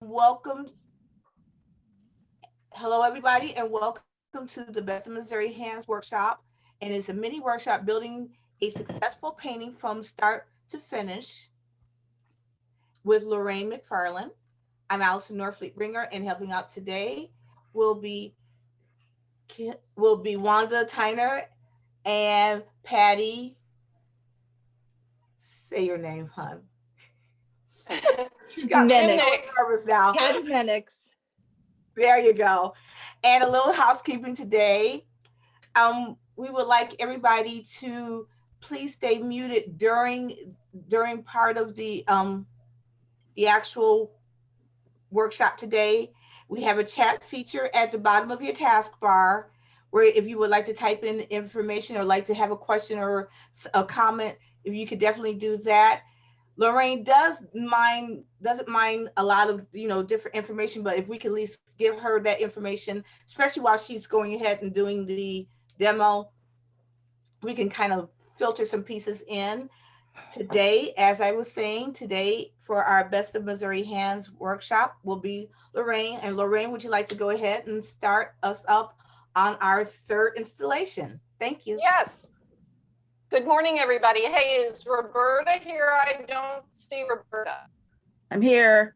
Welcome. Hello, everybody, and welcome to the Best of Missouri Hands workshop. And it's a mini workshop building a successful painting from start to finish with Lorraine McFarland. I'm Allison Norfleet Ringer, and helping out today will be Wanda Tyner and Patty. Say your name, hon. You got me nervous now. Patty Menix. There you go. And a little housekeeping today. We would like everybody to please stay muted during part of the actual workshop today. We have a chat feature at the bottom of your taskbar where if you would like to type in information or like to have a question or a comment, if you could definitely do that. Lorraine doesn't mind a lot of different information, but if we could at least give her that information, especially while she's going ahead and doing the demo, we can kind of filter some pieces in. Today, as I was saying, today for our Best of Missouri Hands workshop will be Lorraine. And Lorraine, would you like to go ahead and start us up on our third installation? Thank you. Yes. Good morning, everybody. Hey, is Roberta here? I don't see Roberta. I'm here.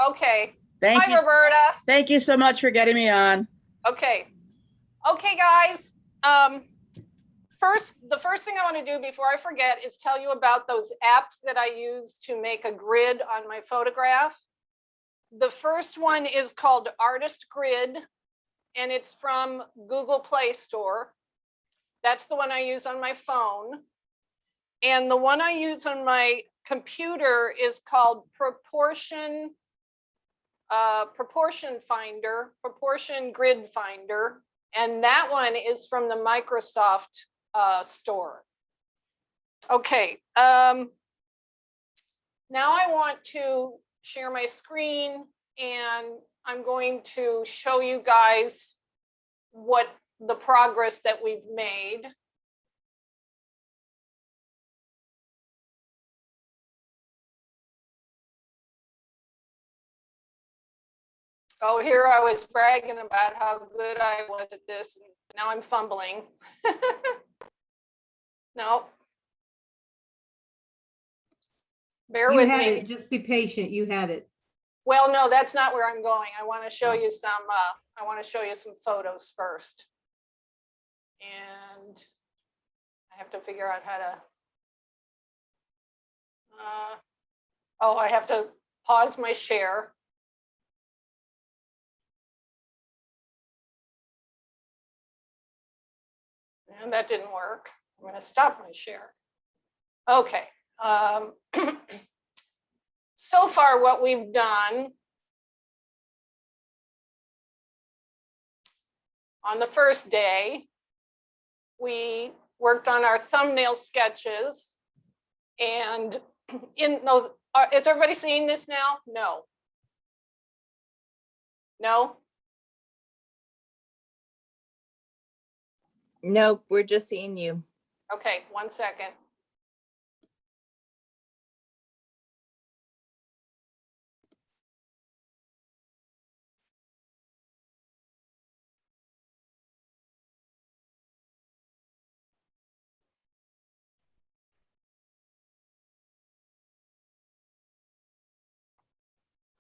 Okay. Thank you, Roberta. Thank you so much for getting me on. Okay. Okay, guys. The first thing I want to do before I forget is tell you about those apps that I use to make a grid on my photograph. The first one is called Artist Grid, and it's from Google Play Store. That's the one I use on my phone. And the one I use on my computer is called Proportion Finder, Proportion Grid Finder. And that one is from the Microsoft store. Okay, now I want to share my screen and I'm going to show you guys what the progress that we've made. Oh, here I was bragging about how good I was at this, and now I'm fumbling. No. Bear with me. Just be patient. You had it. Well, no, that's not where I'm going. I want to show you some photos first. And I have to figure out how to, I have to pause my share. And that didn't work. I'm going to stop my share. Okay. So far, what we've done on the first day, we worked on our thumbnail sketches. And is everybody seeing this now? No. No? Nope, we're just seeing you. Okay, 1 second.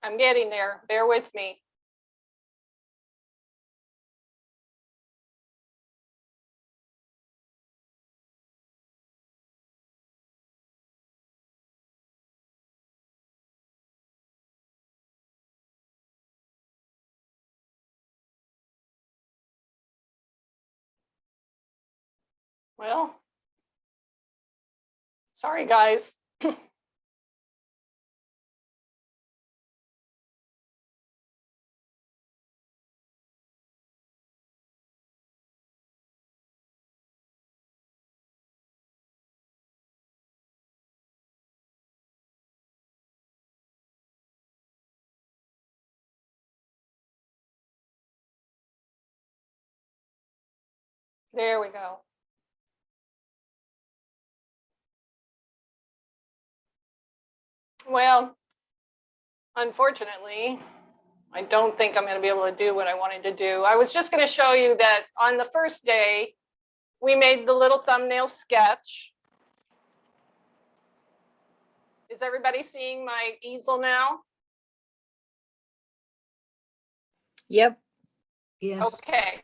I'm getting there. Bear with me. Well, sorry, guys. There we go. Well, unfortunately, I don't think I'm going to be able to do what I wanted to do. I was just going to show you that on the first day, we made the little thumbnail sketch. Is everybody seeing my easel now? Yep. Yes. Okay.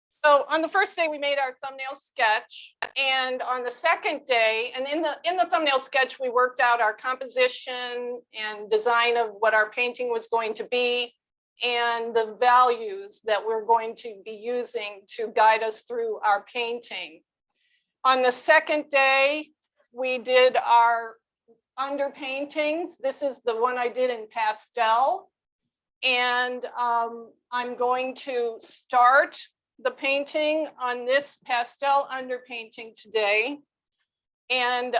So on the first day, we made our thumbnail sketch, and on the second day, and in the thumbnail sketch, we worked out our composition and design of what our painting was going to be, and the values that we're going to be using to guide us through our painting. On the second day, we did our underpaintings. This is the one I did in pastel, and I'm going to start the painting on this pastel underpainting today. And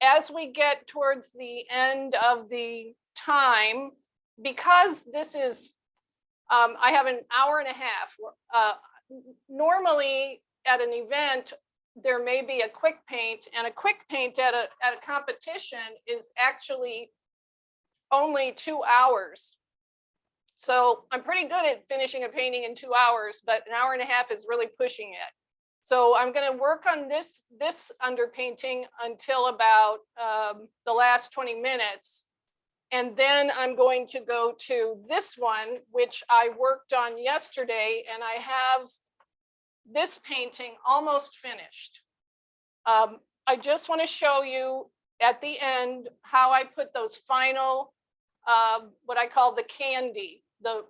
as we get towards the end of the time, because this is, I have an hour and a half. Normally at an event, there may be a quick paint, and a quick paint at a competition is actually only 2 hours. So I'm pretty good at finishing a painting in 2 hours, but an hour and a half is really pushing it. So I'm going to work on this underpainting until about the last 20 minutes. And then I'm going to go to this one, which I worked on yesterday, and I have this painting almost finished. I just want to show you at the end how I put those final, what I call the candy, the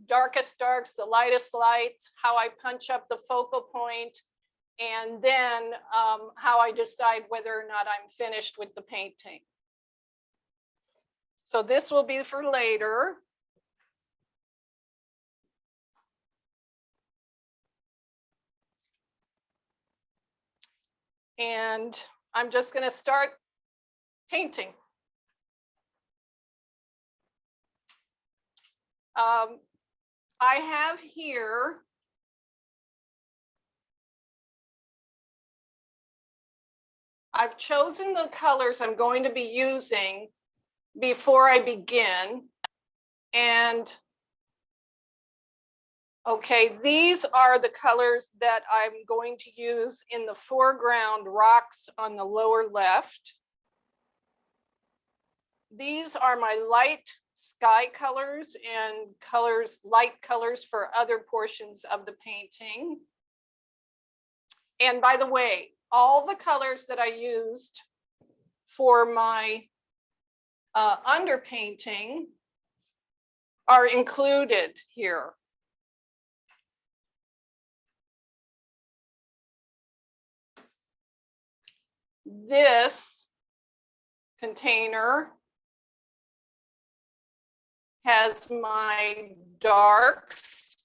darkest darks, the lightest lights, how I punch up the focal point, and then how I decide whether or not I'm finished with the painting. So this will be for later. And I'm just going to start painting. I have here I've chosen the colors I'm going to be using before I begin. And okay, these are the colors that I'm going to use in the foreground rocks on the lower left. These are my light sky colors and light colors for other portions of the painting. And by the way, all the colors that I used for my underpainting are included here. This container has my darks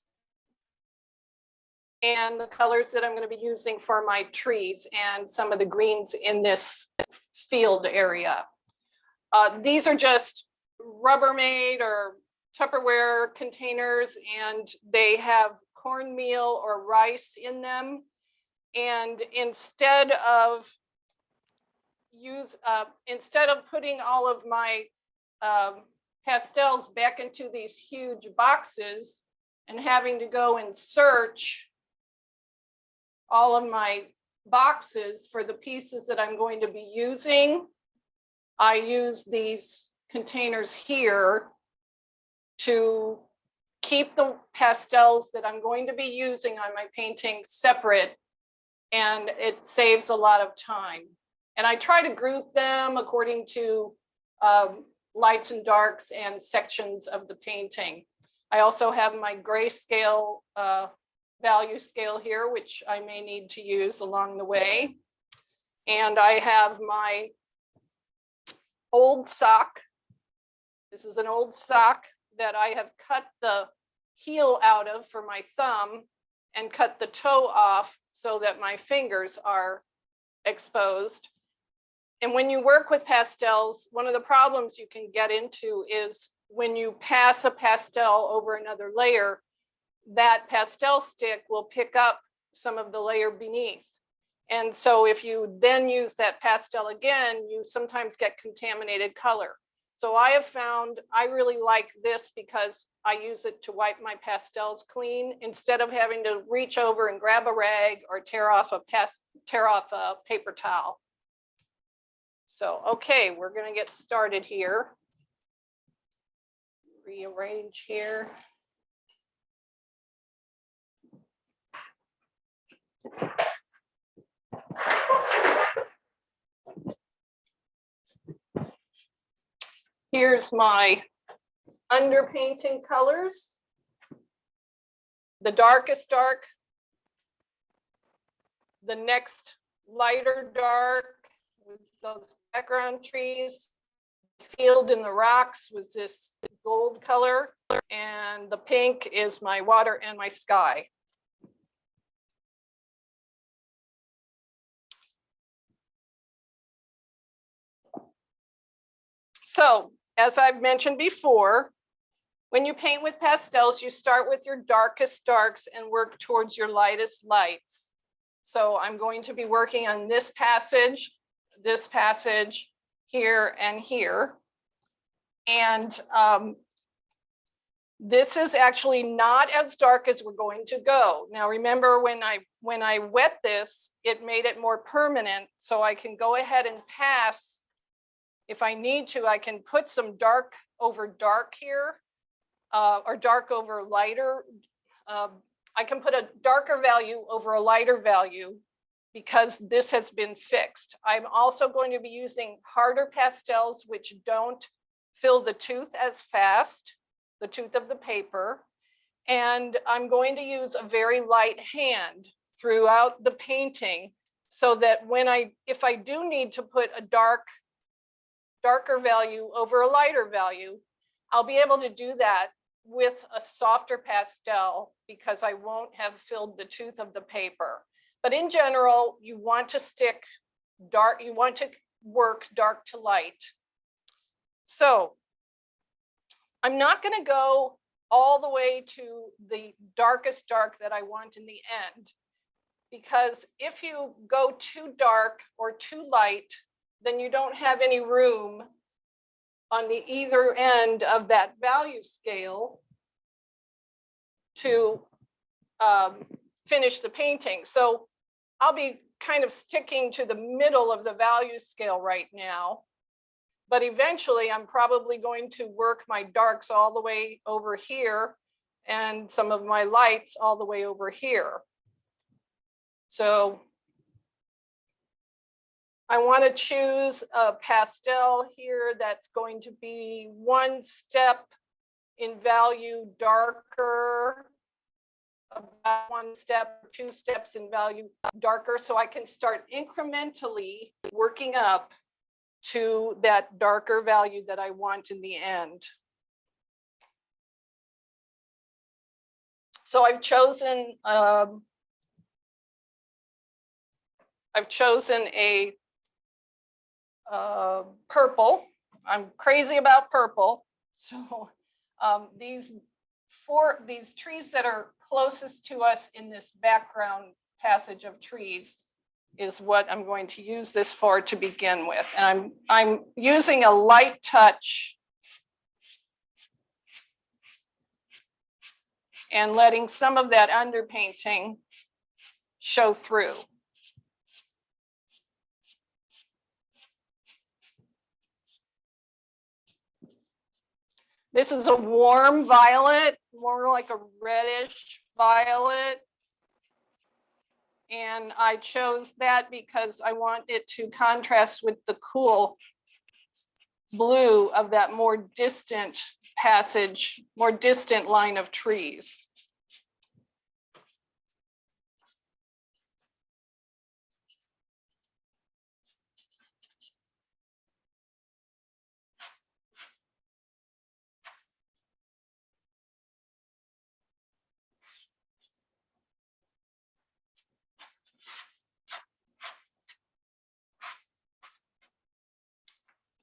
and the colors that I'm going to be using for my trees and some of the greens in this field area. These are just Rubbermaid or Tupperware containers, and they have cornmeal or rice in them. And instead of putting all of my pastels back into these huge boxes and having to go and search all of my boxes for the pieces that I'm going to be using, I use these containers here to keep the pastels that I'm going to be using on my painting separate, and it saves a lot of time. And I try to group them according to lights and darks and sections of the painting. I also have my grayscale value scale here, which I may need to use along the way. And I have my old sock. This is an old sock that I have cut the heel out of for my thumb and cut the toe off so that my fingers are exposed. And when you work with pastels, one of the problems you can get into is when you pass a pastel over another layer, that pastel stick will pick up some of the layer beneath. And so if you then use that pastel again, you sometimes get contaminated color. So I have found I really like this because I use it to wipe my pastels clean instead of having to reach over and grab a rag or tear off a paper towel. So, okay, we're going to get started here. Rearrange here. Here's my underpainting colors. The darkest dark, the next lighter dark with those background trees. The field and the rocks was this gold color, and the pink is my water and my sky. So, as I've mentioned before, when you paint with pastels, you start with your darkest darks and work towards your lightest lights. So I'm going to be working on this passage, here, and here. And this is actually not as dark as we're going to go. Now, remember when I wet this, it made it more permanent, so I can go ahead and pass. If I need to, I can put some dark over dark here, or dark over lighter. I can put a darker value over a lighter value because this has been fixed. I'm also going to be using harder pastels, which don't fill the tooth as fast, the tooth of the paper. And I'm going to use a very light hand throughout the painting so that if I do need to put a darker value over a lighter value, I'll be able to do that with a softer pastel because I won't have filled the tooth of the paper. But in general, you want to stick dark, you want to work dark to light. So I'm not going to go all the way to the darkest dark that I want in the end, because if you go too dark or too light, then you don't have any room on the either end of that value scale to finish the painting. So I'll be kind of sticking to the middle of the value scale right now, but eventually I'm probably going to work my darks all the way over here and some of my lights all the way over here. So I want to choose a pastel here that's going to be 1 step in value darker, about 1 step, 2 steps in value darker, so I can start incrementally working up to that darker value that I want in the end. So I've chosen a purple. I'm crazy about purple. So these trees that are closest to us in this background passage of trees is what I'm going to use this for to begin with. And I'm using a light touch and letting some of that underpainting show through. This is a warm violet, more like a reddish violet. And I chose that because I want it to contrast with the cool blue of that more distant passage, more distant line of trees.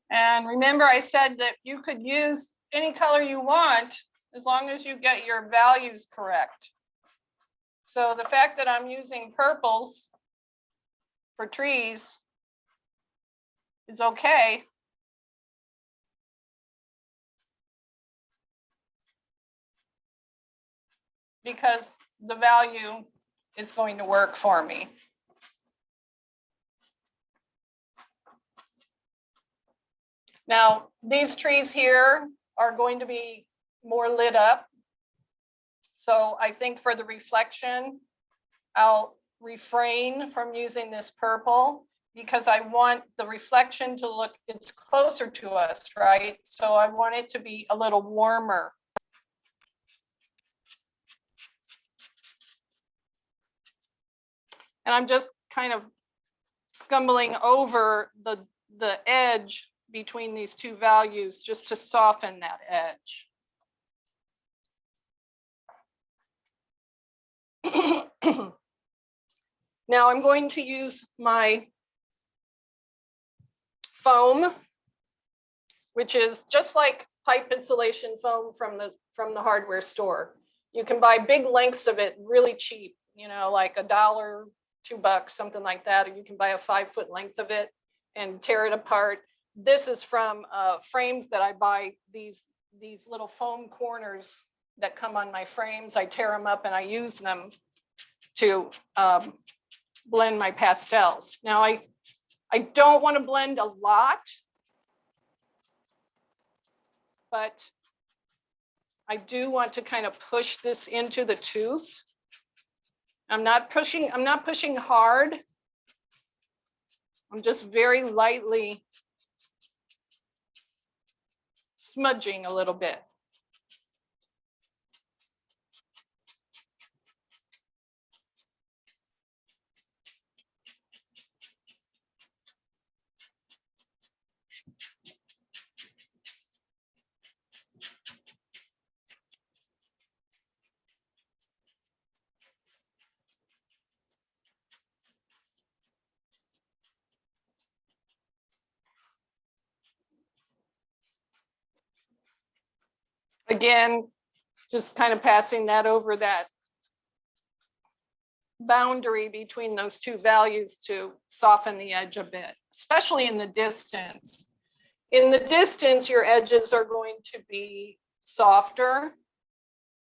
And remember, I said that you could use any color you want as long as you get your values correct. So the fact that I'm using purples for trees is okay. because the value is going to work for me. Now, these trees here are going to be more lit up. So I think for the reflection, I'll refrain from using this purple because I want the reflection to look, it's closer to us, right? So I want it to be a little warmer. And I'm just kind of scumbling over the edge between these two values just to soften that edge. Now I'm going to use my foam, which is just like pipe insulation foam from the hardware store. You can buy big lengths of it really cheap, you know, like $1, $2, something like that. Or you can buy a 5-foot length of it and tear it apart. This is from frames that I buy, these little foam corners that come on my frames. I tear them up and I use them to blend my pastels. Now I don't want to blend a lot, but I do want to kind of push this into the tooth. I'm not pushing hard. I'm just very lightly smudging a little bit. Again, just kind of passing that over that boundary between those two values to soften the edge a bit, especially in the distance. In the distance, your edges are going to be softer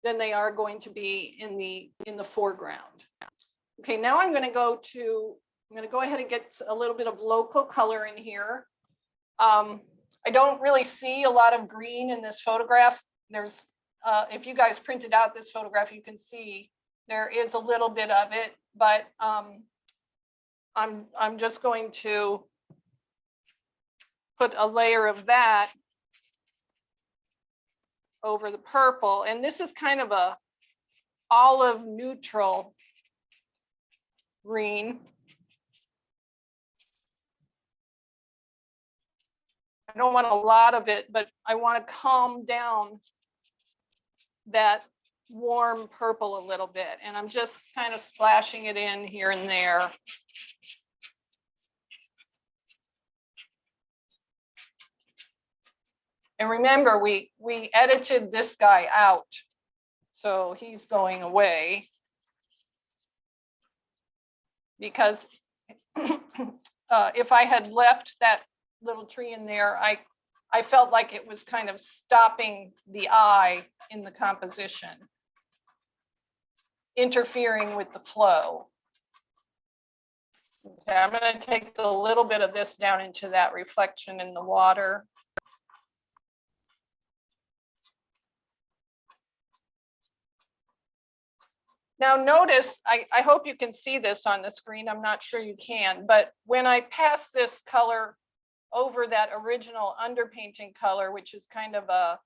than they are going to be in the foreground. Okay, now I'm going to go ahead and get a little bit of local color in here. I don't really see a lot of green in this photograph. There's, if you guys printed out this photograph, you can see there is a little bit of it, but I'm just going to put a layer of that over the purple. And this is kind of a olive neutral green. I don't want a lot of it, but I want to calm down that warm purple a little bit. And I'm just kind of splashing it in here and there. And remember, we edited this guy out, so he's going away. Because if I had left that little tree in there, I felt like it was kind of stopping the eye in the composition, interfering with the flow. Okay, I'm going to take a little bit of this down into that reflection in the water. Now notice, I hope you can see this on the screen. I'm not sure you can, but when I pass this color over that original underpainting color, which is kind of a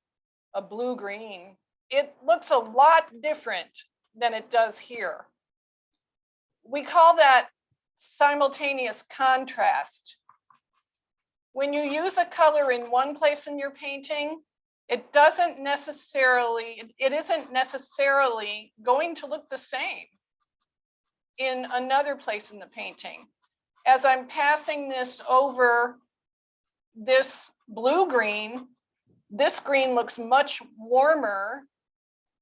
blue-green, it looks a lot different than it does here. We call that simultaneous contrast. When you use a color in one place in your painting, it isn't necessarily going to look the same in another place in the painting. As I'm passing this over this blue-green, this green looks much warmer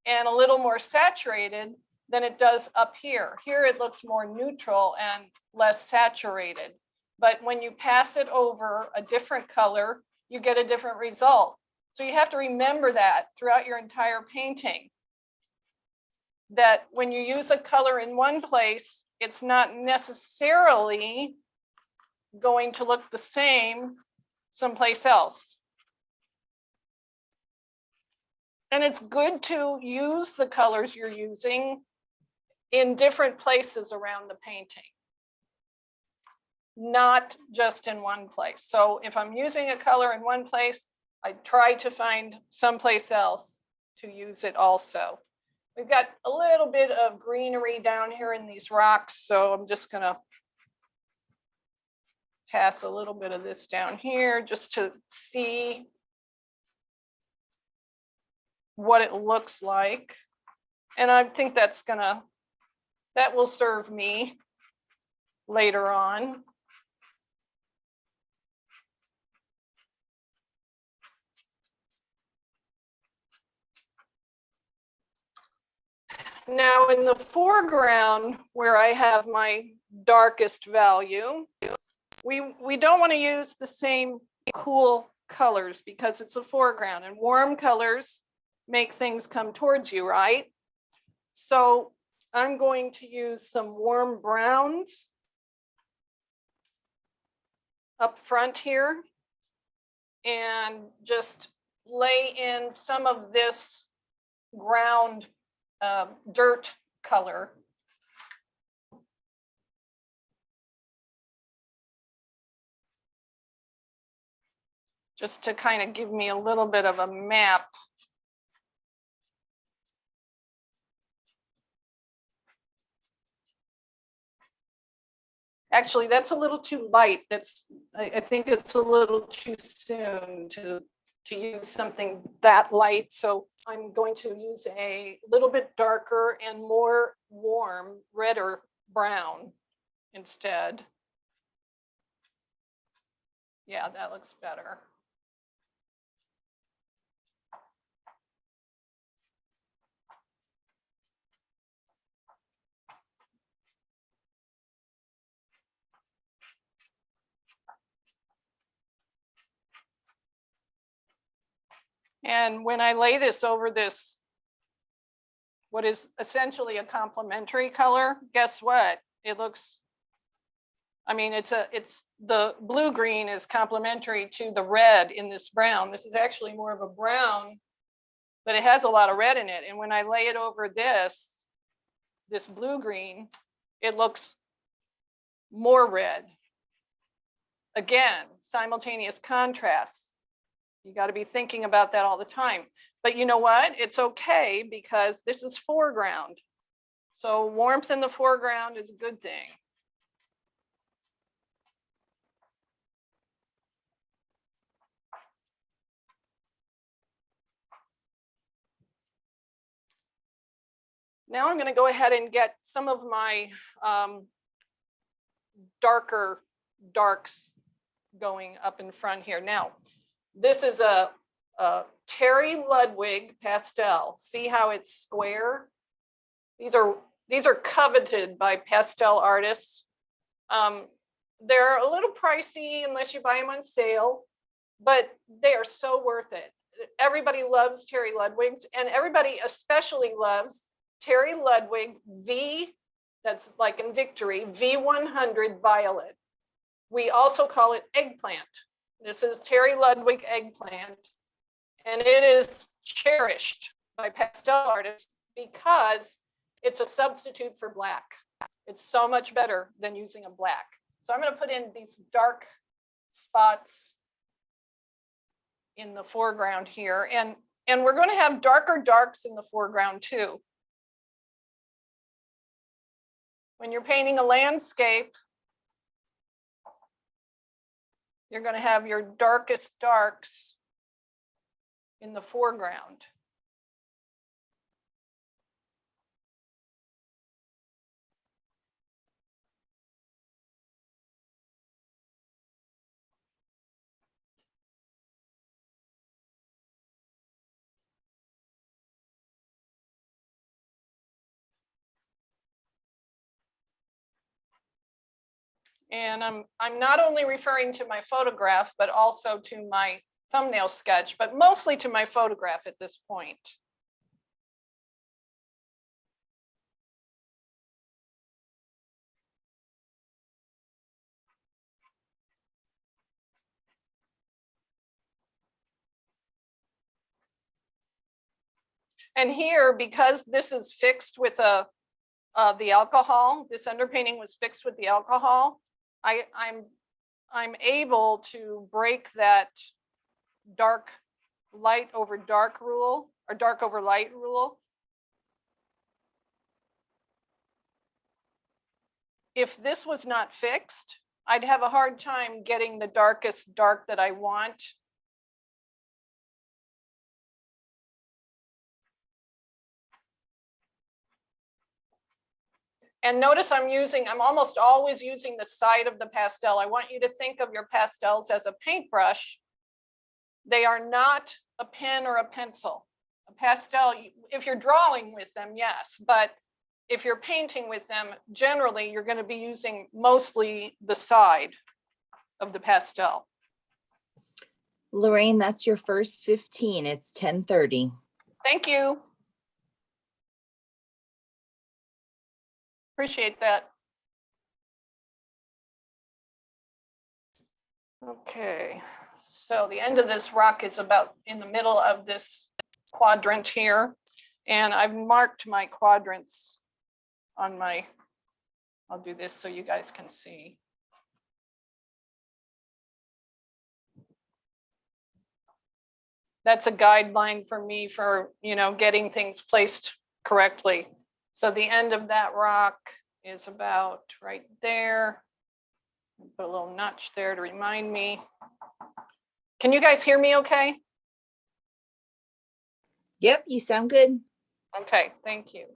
and a little more saturated than it does up here. Here it looks more neutral and less saturated. But when you pass it over a different color, you get a different result. So you have to remember that throughout your entire painting. that when you use a color in one place, it's not necessarily going to look the same someplace else. And it's good to use the colors you're using in different places around the painting, not just in one place. So if I'm using a color in one place, I try to find someplace else to use it also. We've got a little bit of greenery down here in these rocks, so I'm just gonna pass a little bit of this down here just to see what it looks like. And I think that will serve me later on. Now in the foreground, where I have my darkest value, we don't want to use the same cool colors because it's a foreground, and warm colors make things come towards you, right? So I'm going to use some warm browns up front here and just lay in some of this ground dirt color. Just to kind of give me a little bit of a map. Actually, that's a little too light. I think it's a little too soon to use something that light. So I'm going to use a little bit darker and more warm, redder brown instead. Yeah, that looks better. And when I lay this over this, what is essentially a complementary color, guess what? It looks, I mean, it's the blue green is complementary to the red in this brown. This is actually more of a brown, but it has a lot of red in it. And when I lay it over this blue green, it looks more red. Again, simultaneous contrast. You got to be thinking about that all the time. But you know what? It's okay because this is foreground. So warmth in the foreground is a good thing. Now I'm going to go ahead and get some of my darker darks going up in front here. Now, this is a Terry Ludwig pastel. See how it's square? These are coveted by pastel artists. They're a little pricey unless you buy them on sale, but they are so worth it. Everybody loves Terry Ludwig's, and everybody especially loves Terry Ludwig V, that's like in Victory, V100 Violet. We also call it Eggplant. This is Terry Ludwig Eggplant, and it is cherished by pastel artists because it's a substitute for black. It's so much better than using a black. So I'm going to put in these dark spots in the foreground here, and we're going to have darker darks in the foreground too. When you're painting a landscape, you're going to have your darkest darks in the foreground. And I'm not only referring to my photograph, but also to my thumbnail sketch, but mostly to my photograph at this point. And here, because this is fixed with the alcohol, this underpainting was fixed with the alcohol, I'm able to break that dark light over dark rule, or dark over light rule. If this was not fixed, I'd have a hard time getting the darkest dark that I want. And notice I'm almost always using the side of the pastel. I want you to think of your pastels as a paintbrush. They are not a pen or a pencil. A pastel, if you're drawing with them, yes, but if you're painting with them, generally you're going to be using mostly the side of the pastel. Lorraine, that's your first 15. It's 10:30. Thank you. Appreciate that. Okay, so the end of this rock is about in the middle of this quadrant here. And I've marked my quadrants on my, I'll do this so you guys can see. That's a guideline for me for, getting things placed correctly. So the end of that rock is about right there. Put a little notch there to remind me. Can you guys hear me okay? Yep, you sound good. Okay, thank you.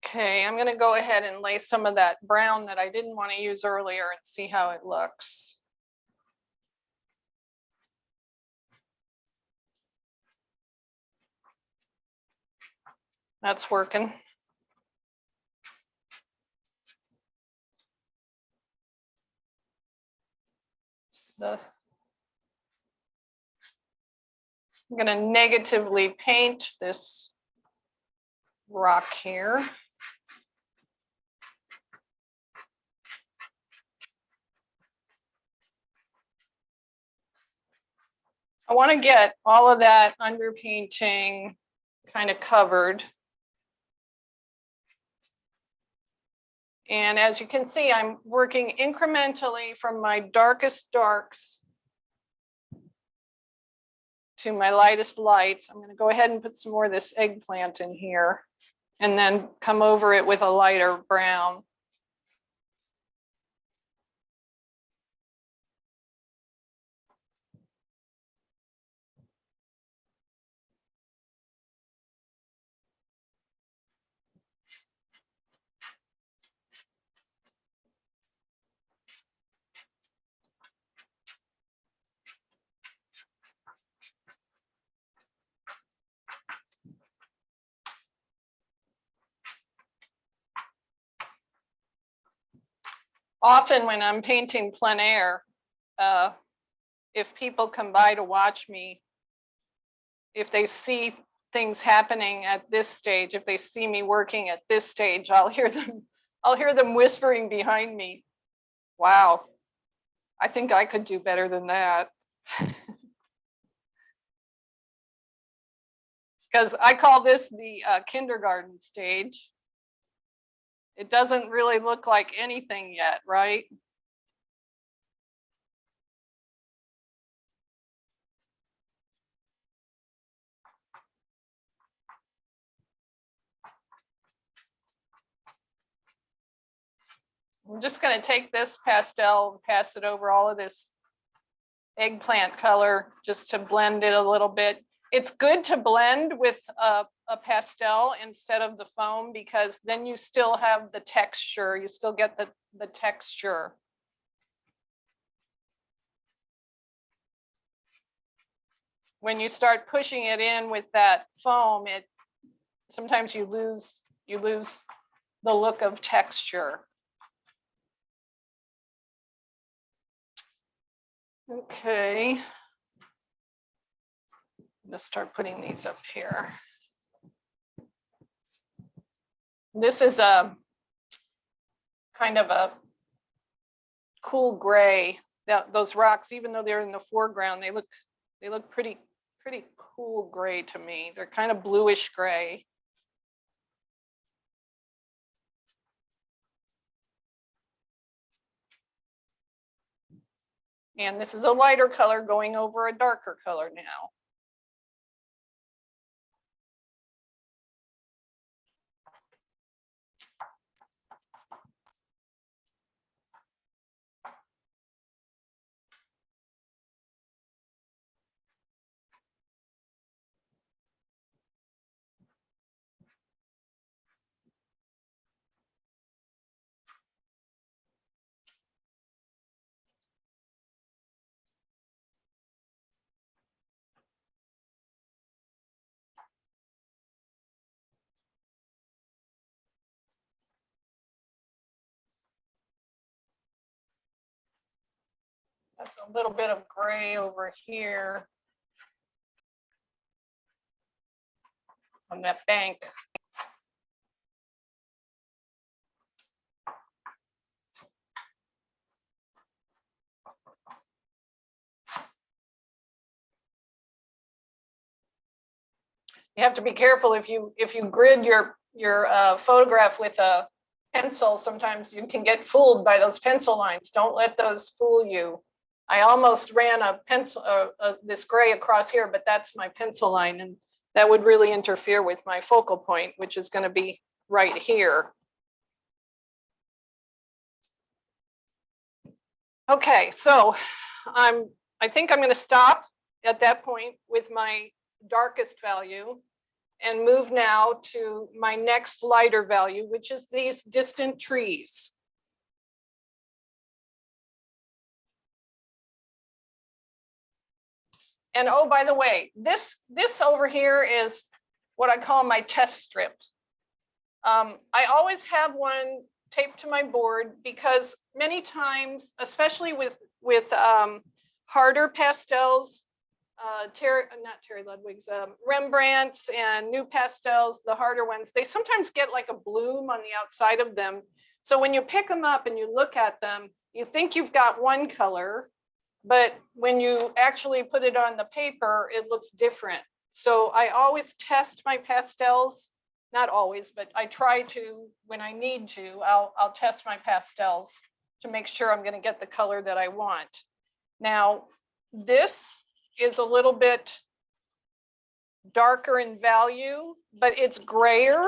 Okay, I'm going to go ahead and lay some of that brown that I didn't want to use earlier and see how it looks. That's working. I'm going to negatively paint this rock here. I want to get all of that underpainting kind of covered. And as you can see, I'm working incrementally from my darkest darks to my lightest lights. I'm going to go ahead and put some more of this eggplant in here and then come over it with a lighter brown. Often when I'm painting plein air, if people come by to watch me, if they see things happening at this stage, if they see me working at this stage, I'll hear them whispering behind me, "Wow, I think I could do better than that." Because I call this the kindergarten stage. It doesn't really look like anything yet, right? I'm just going to take this pastel and pass it over all of this eggplant color just to blend it a little bit. It's good to blend with a pastel instead of the foam because then you still have the texture. You still get the texture. When you start pushing it in with that foam, sometimes you lose the look of texture. Okay. I'm gonna start putting these up here. This is a kind of a cool gray. Those rocks, even though they're in the foreground, they look pretty cool gray to me. They're kind of bluish gray. And this is a lighter color going over a darker color now. That's a little bit of gray over here on that bank. You have to be careful if you grid your photograph with a pencil. Sometimes you can get fooled by those pencil lines. Don't let those fool you. I almost ran a pencil, this gray across here, but that's my pencil line, and that would really interfere with my focal point, which is going to be right here. Okay, so I think I'm going to stop at that point with my darkest value and move now to my next lighter value, which is these distant trees. And oh, by the way, this over here is what I call my test strip. I always have one taped to my board because many times, especially with harder pastels, not Terry Ludwig's, Rembrandts and new pastels, the harder ones, they sometimes get like a bloom on the outside of them. So when you pick them up and you look at them, you think you've got one color, but when you actually put it on the paper, it looks different. So I always test my pastels, not always, but I try to, when I need to, I'll test my pastels to make sure I'm going to get the color that I want. Now, this is a little bit darker in value, but it's grayer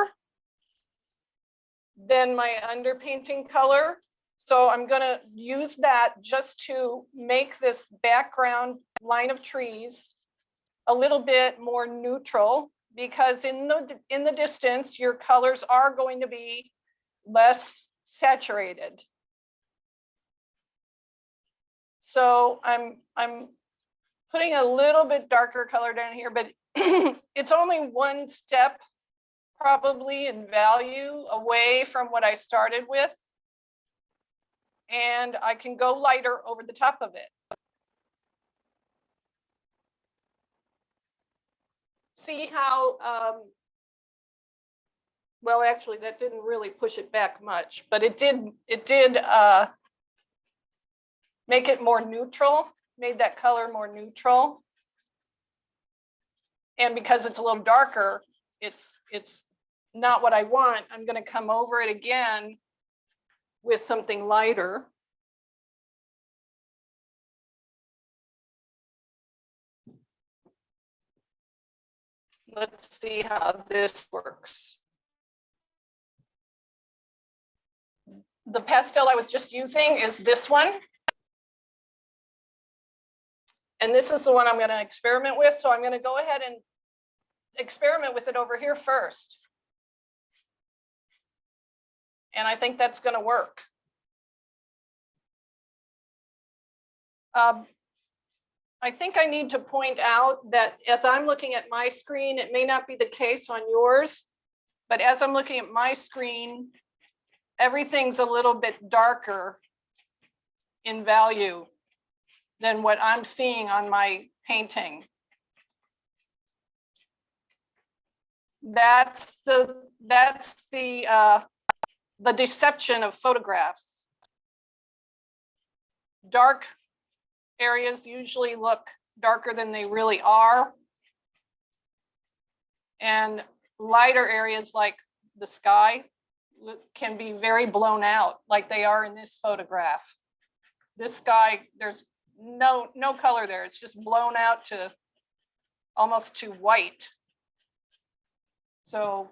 than my underpainting color. So I'm going to use that just to make this background line of trees a little bit more neutral, because in the distance, your colors are going to be less saturated. So I'm putting a little bit darker color down here, but it's only one step probably in value away from what I started with. And I can go lighter over the top of it. See how, well, actually that didn't really push it back much, but it did make it more neutral, made that color more neutral. And because it's a little darker, it's not what I want. I'm going to come over it again with something lighter. Let's see how this works. The pastel I was just using is this one. And this is the one I'm going to experiment with. So I'm going to go ahead and experiment with it over here first. And I think that's going to work. I think I need to point out that as I'm looking at my screen, it may not be the case on yours, but as I'm looking at my screen, everything's a little bit darker in value than what I'm seeing on my painting. That's the deception of photographs. Dark areas usually look darker than they really are. And lighter areas like the sky can be very blown out, like they are in this photograph. This sky, there's no color there. It's just blown out to almost to white. So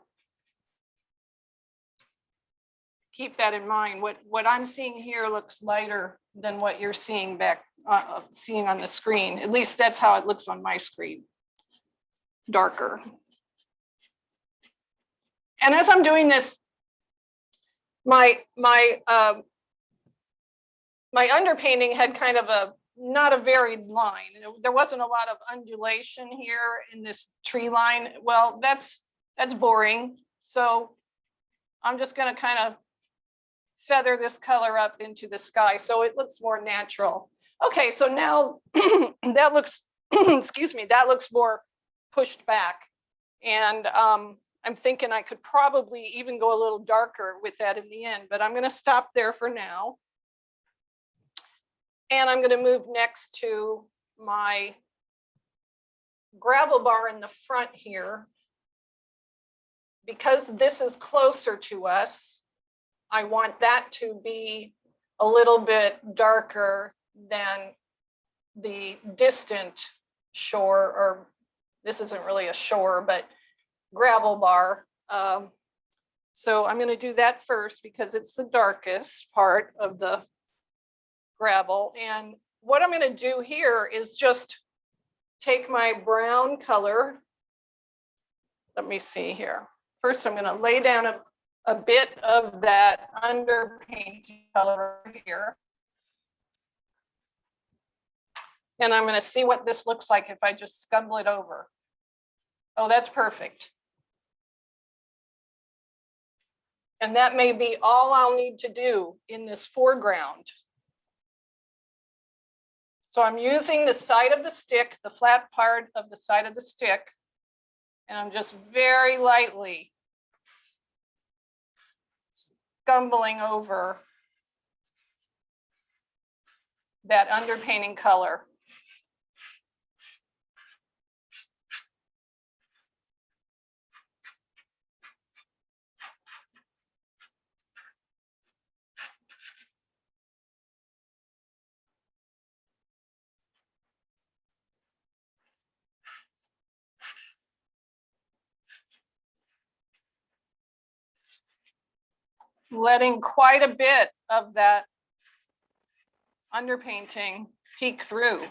keep that in mind. What I'm seeing here looks lighter than what you're seeing seeing on the screen. At least that's how it looks on my screen. Darker. And as I'm doing this, my underpainting had kind of not a varied line. There wasn't a lot of undulation here in this tree line. Well, that's boring. So I'm just going to kind of feather this color up into the sky so it looks more natural. Okay, so now that looks, excuse me, that looks more pushed back. And I'm thinking I could probably even go a little darker with that in the end, but I'm going to stop there for now. And I'm going to move next to my gravel bar in the front here. Because this is closer to us, I want that to be a little bit darker than the distant shore, or this isn't really a shore, but gravel bar. So I'm going to do that first because it's the darkest part of the gravel. And what I'm going to do here is just take my brown color. Let me see here. First, I'm going to lay down a bit of that underpainting color here. And I'm going to see what this looks like if I just scumble it over. Oh, that's perfect. And that may be all I'll need to do in this foreground. So I'm using the side of the stick, the flat part of the side of the stick, and I'm just very lightly scumbling over that underpainting color. Letting quite a bit of that underpainting peek through.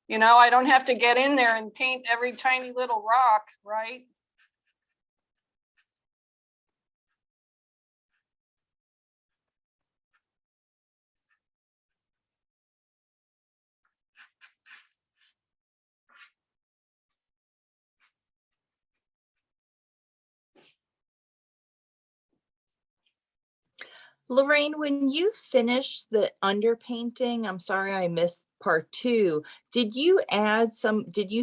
You know, I don't have to get in there and paint every tiny little rock, right? Lorraine, when you finish the underpainting, I'm sorry I missed part 2. Did you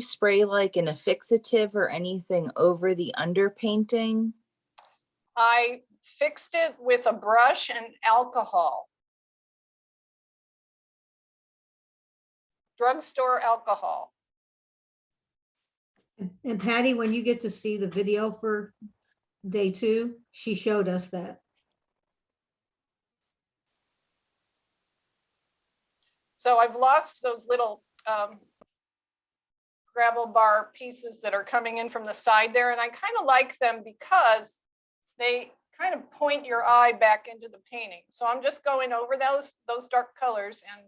spray like an affixative or anything over the underpainting? I fixed it with a brush and alcohol. Drugstore alcohol. And Patty, when you get to see the video for day 2, she showed us that. So I've lost those little gravel bar pieces that are coming in from the side there. And I kind of like them because they kind of point your eye back into the painting. So I'm just going over those dark colors and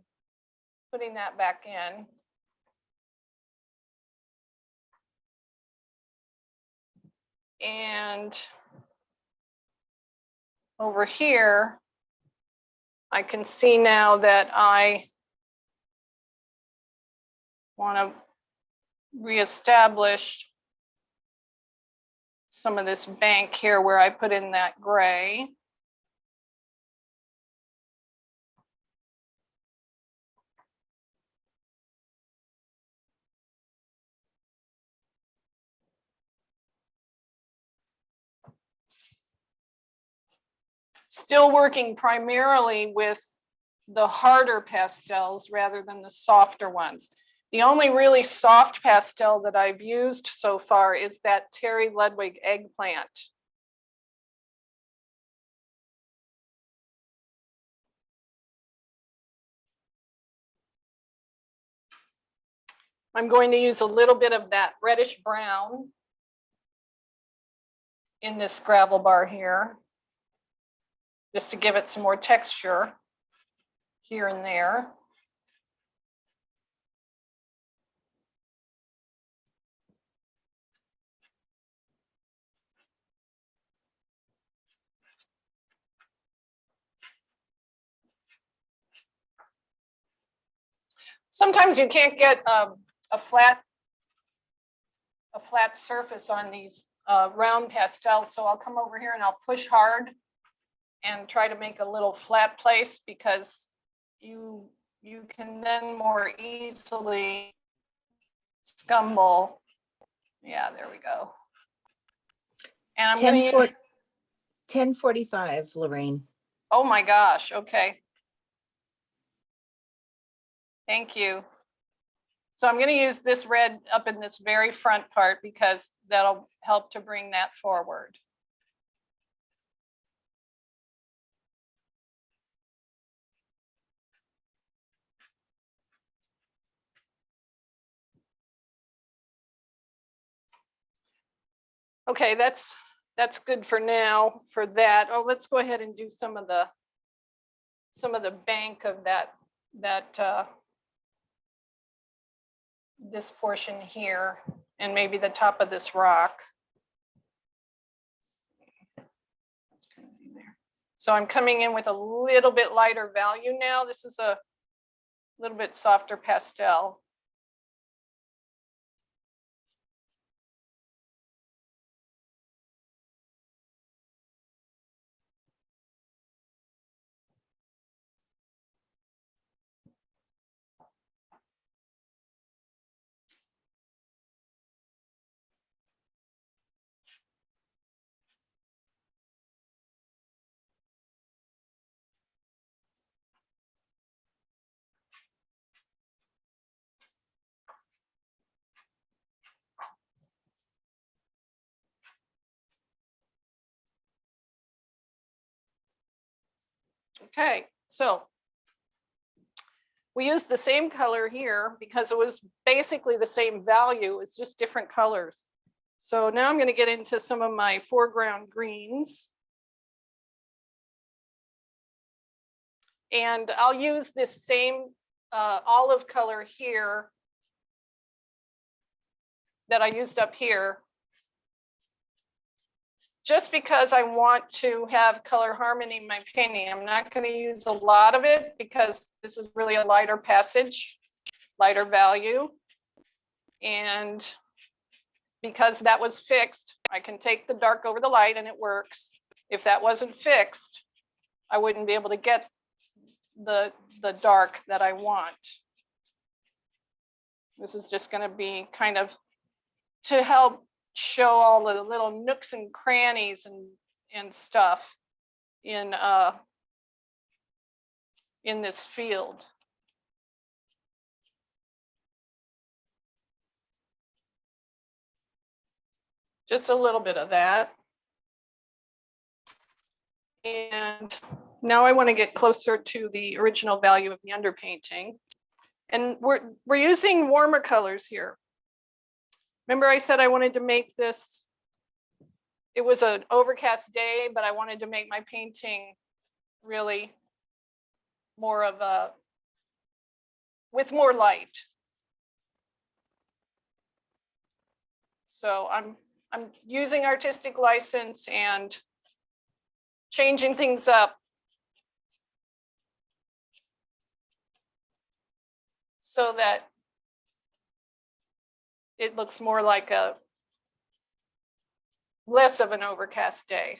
putting that back in. And over here, I can see now that I want to reestablish some of this bank here where I put in that gray. still working primarily with the harder pastels rather than the softer ones. The only really soft pastel that I've used so far is that Terry Ludwig Eggplant. I'm going to use a little bit of that reddish brown in this gravel bar here, just to give it some more texture here and there. Sometimes you can't get a flat surface on these round pastels, so I'll come over here and I'll push hard and try to make a little flat place, because you can then more easily scumble. Yeah, there we go. And I'm going to use 10:45, Lorraine. Oh my gosh, okay. Thank you. So I'm going to use this red up in this very front part because that'll help to bring that forward. Okay, that's good for now for that. Oh, let's go ahead and do some of the bank of that this portion here, and maybe the top of this rock. That's kind of in there. So I'm coming in with a little bit lighter value now. This is a little bit softer pastel. Okay, so we used the same color here because it was basically the same value. It's just different colors. So now I'm going to get into some of my foreground greens. And I'll use this same olive color here that I used up here, just because I want to have color harmony in my painting. I'm not going to use a lot of it because this is really a lighter passage, lighter value. And because that was fixed, I can take the dark over the light and it works. If that wasn't fixed, I wouldn't be able to get the dark that I want. This is just going to be kind of to help show all the little nooks and crannies and stuff in this field. Just a little bit of that. And now I want to get closer to the original value of the underpainting. And we're using warmer colors here. Remember I said I wanted to make this, it was an overcast day, but I wanted to make my painting really more of a, with more light. So I'm using artistic license and changing things up so that it looks more like a less of an overcast day.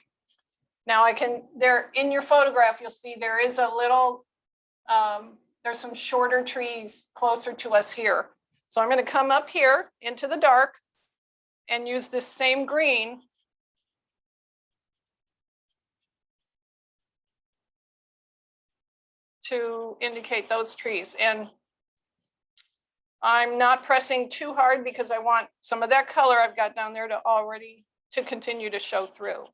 Now I can, there in your photograph, you'll see there is a little, there's some shorter trees closer to us here. So I'm going to come up here into the dark and use this same green to indicate those trees. And I'm not pressing too hard because I want some of that color I've got down there to continue to show through.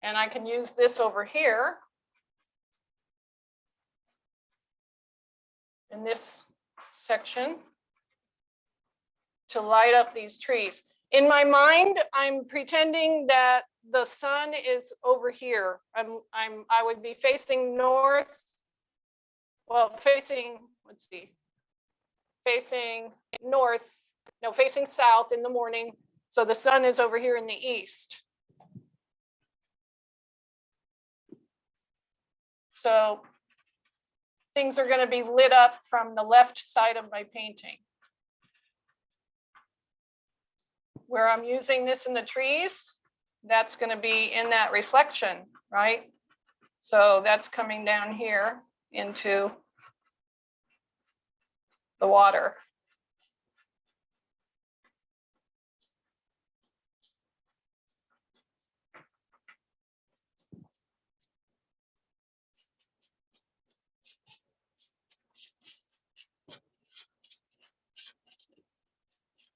And I can use this over here in this section to light up these trees. In my mind, I'm pretending that the sun is over here. I would be facing north. Well, facing, let's see, facing north, no, facing south in the morning. So the sun is over here in the east. So things are going to be lit up from the left side of my painting. Where I'm using this in the trees, that's going to be in that reflection, right? So that's coming down here into the water.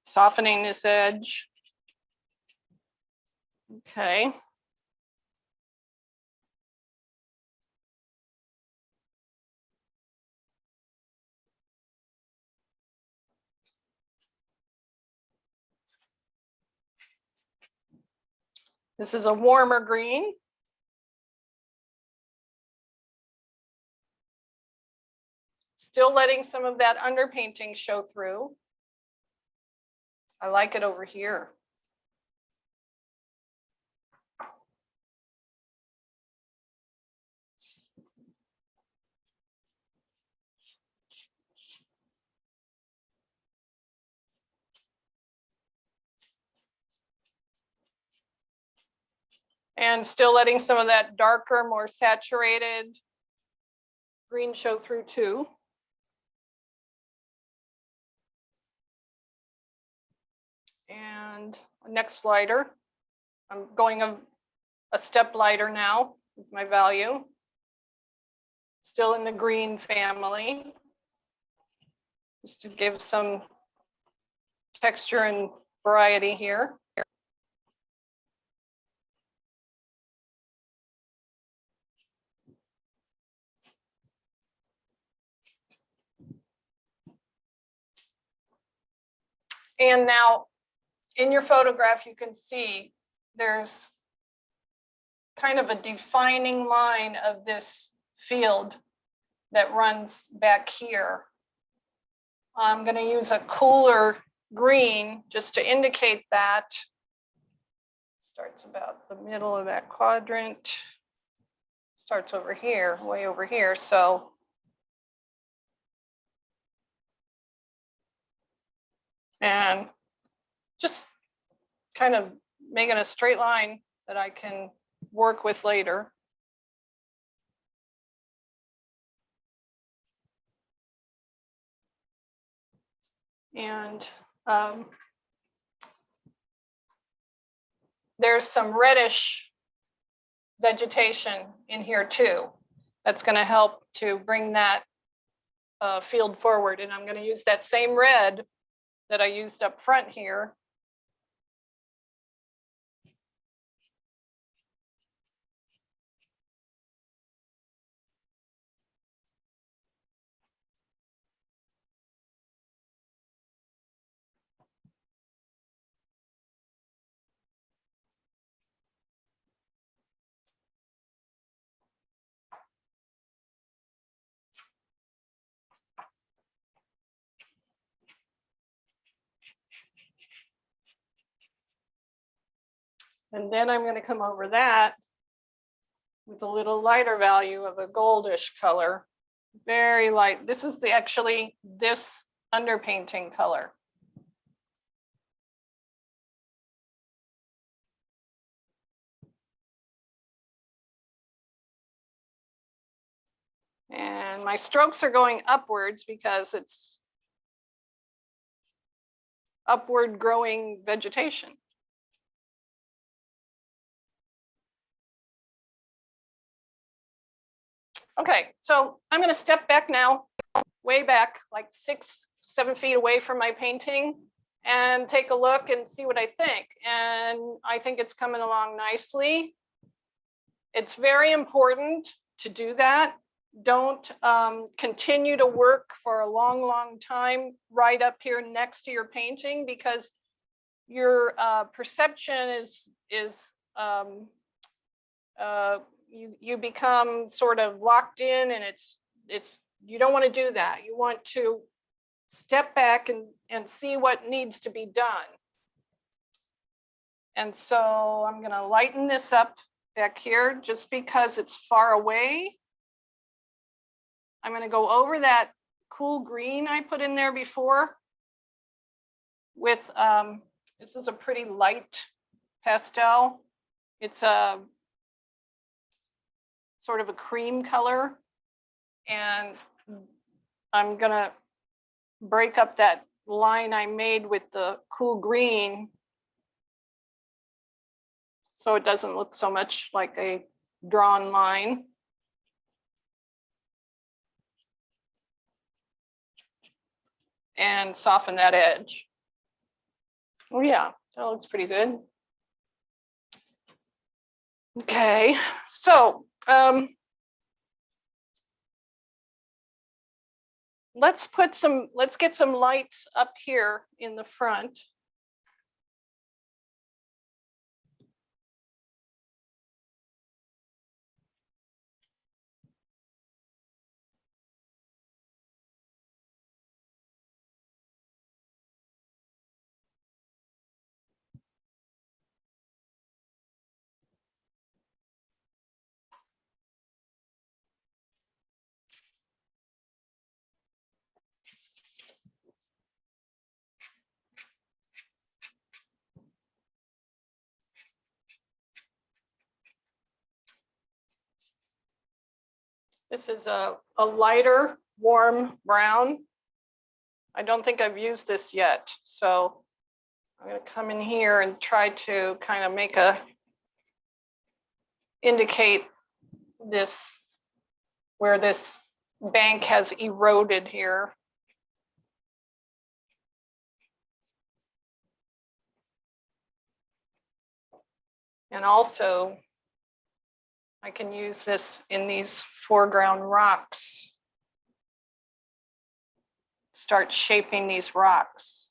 Softening this edge. Okay. This is a warmer green. Still letting some of that underpainting show through. I like it over here. And still letting some of that darker, more saturated green show through too. And next lighter, I'm going a step lighter now with my value. Still in the green family, just to give some texture and variety here. And now in your photograph, you can see there's kind of a defining line of this field that runs back here. I'm going to use a cooler green just to indicate that. Starts about the middle of that quadrant. Starts over here, way over here. So and just kind of making a straight line that I can work with later. And there's some reddish vegetation in here too. That's going to help to bring that field forward. And I'm going to use that same red that I used up front here. And then I'm going to come over that with a little lighter value of a goldish color, very light. This is actually this underpainting color. And my strokes are going upwards because it's upward growing vegetation. Okay, so I'm going to step back now, way back, like 6, 7 feet away from my painting, and take a look and see what I think. And I think it's coming along nicely. It's very important to do that. Don't continue to work for a long, long time right up here next to your painting, because your perception is you become sort of locked in, and it's you don't want to do that. You want to step back and see what needs to be done. And so I'm going to lighten this up back here just because it's far away. I'm going to go over that cool green I put in there before with, this is a pretty light pastel. It's a sort of a cream color. And I'm going to break up that line I made with the cool green so it doesn't look so much like a drawn line. And soften that edge. Oh yeah, that looks pretty good. Okay, so let's get some lights up here in the front. This is a lighter, warm brown. I don't think I've used this yet. So I'm going to come in here and try to kind of indicate this, where this bank has eroded here. And also, I can use this in these foreground rocks. Start shaping these rocks.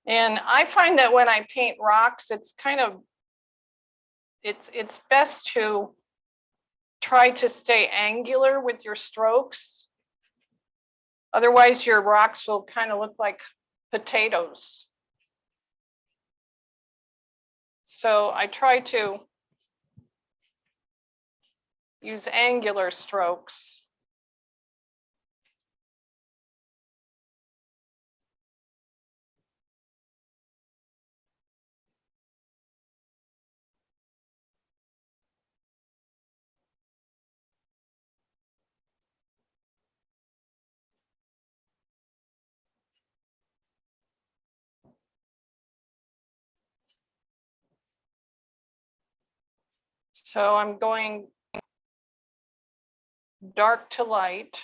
And I find that when I paint rocks, it's kind of, it's best to try to stay angular with your strokes. Otherwise, your rocks will kind of look like potatoes. So I try to use angular strokes. So I'm going dark to light.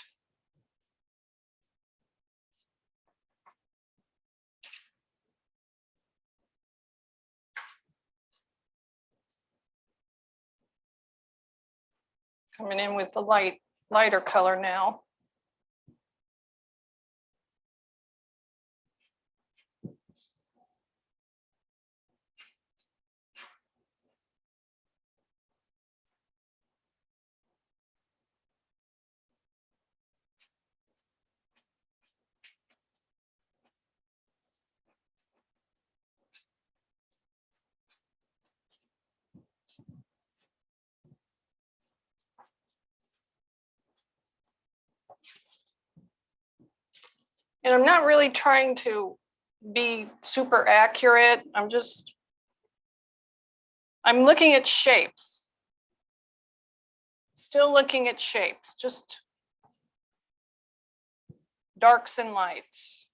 Coming in with the lighter color now. And I'm not really trying to be super accurate. I'm looking at shapes. Still looking at shapes, just darks and lights.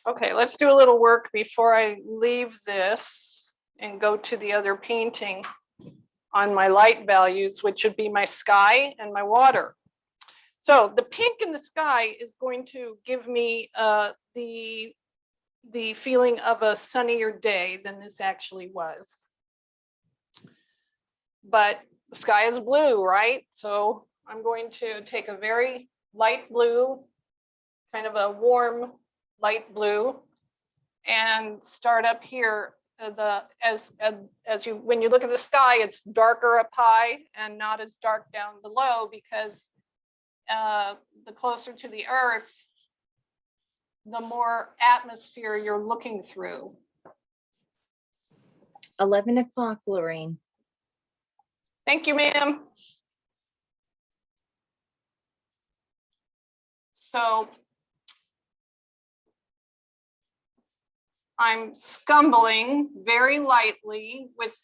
Okay, let's do a little work before I leave this and go to the other painting on my light values, which would be my sky and my water. So the pink in the sky is going to give me the feeling of a sunnier day than this actually was. But the sky is blue, right? So I'm going to take a very light blue, kind of a warm light blue, and start up here. When you look at the sky, it's darker up high and not as dark down below, because the closer to the earth, the more atmosphere you're looking through. 11 o'clock, Lorraine. Thank you, ma'am. So I'm scumbling very lightly with,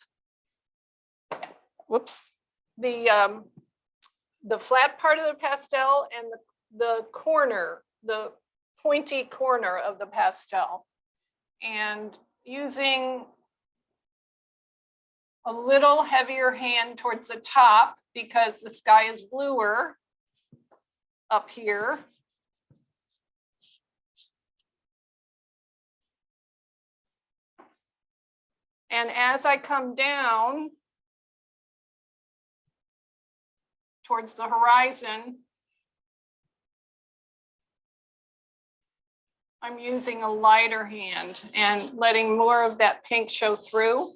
whoops, the flat part of the pastel and the corner, the pointy corner of the pastel, and using a little heavier hand towards the top because the sky is bluer up here. And as I come down towards the horizon, I'm using a lighter hand and letting more of that pink show through.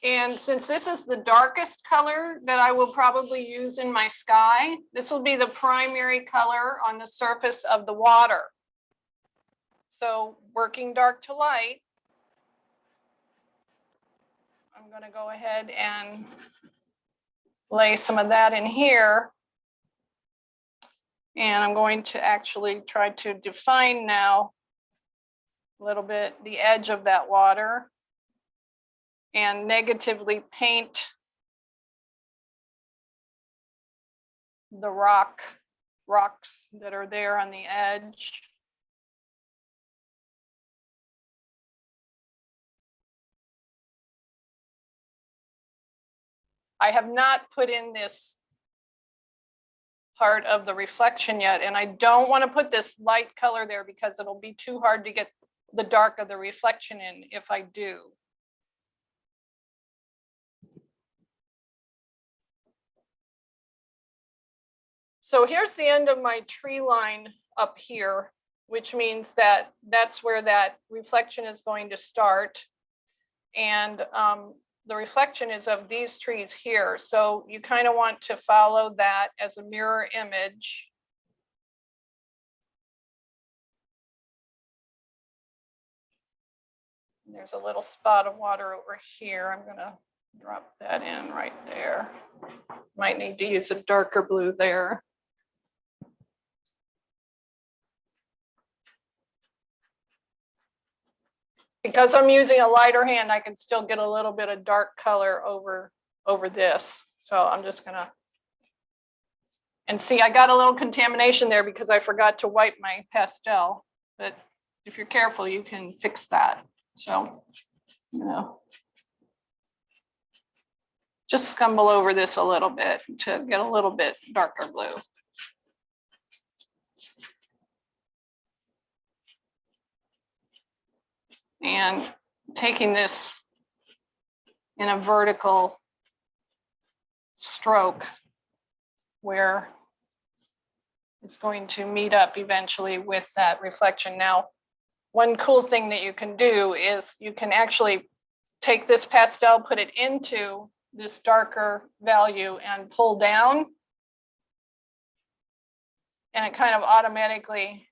And since this is the darkest color that I will probably use in my sky, this will be the primary color on the surface of the water. So working dark to light, I'm going to go ahead and lay some of that in here. And I'm going to actually try to define now a little bit the edge of that water and negatively paint the rocks that are there on the edge. I have not put in this part of the reflection yet, and I don't want to put this light color there because it'll be too hard to get the dark of the reflection in if I do. So here's the end of my tree line up here, which means that that's where that reflection is going to start. And the reflection is of these trees here. So you kind of want to follow that as a mirror image. There's a little spot of water over here. I'm going to drop that in right there. Might need to use a darker blue there. Because I'm using a lighter hand, I can still get a little bit of dark color over this. So I'm just gonna, and see, I got a little contamination there because I forgot to wipe my pastel, but if you're careful, you can fix that. So, you know, just scumble over this a little bit to get a little bit darker blue. and taking this in a vertical stroke where it's going to meet up eventually with that reflection. Now, one cool thing that you can do is you can actually take this pastel, put it into this darker value and pull down. And it kind of automatically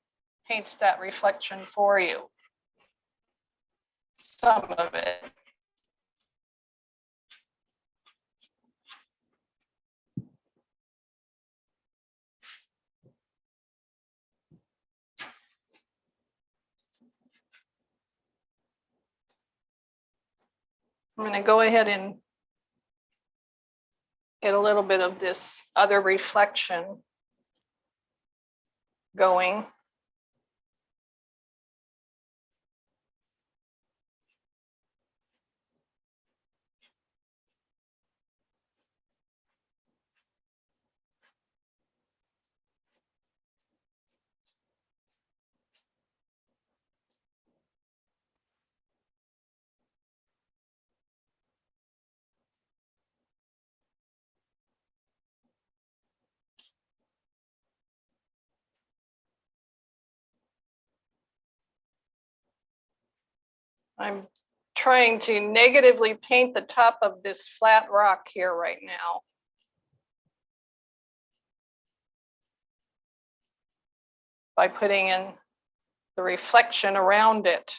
paints that reflection for you. Some of it. I'm going to go ahead and get a little bit of this other reflection going. I'm trying to negatively paint the top of this flat rock here right now. By putting in the reflection around it.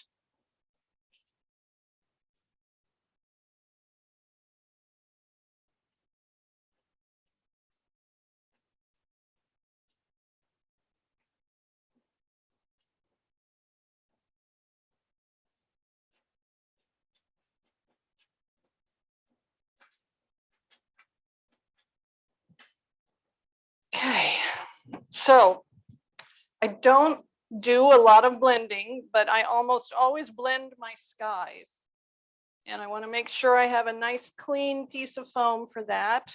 Okay, so I don't do a lot of blending, but I almost always blend my skies. And I want to make sure I have a nice clean piece of foam for that.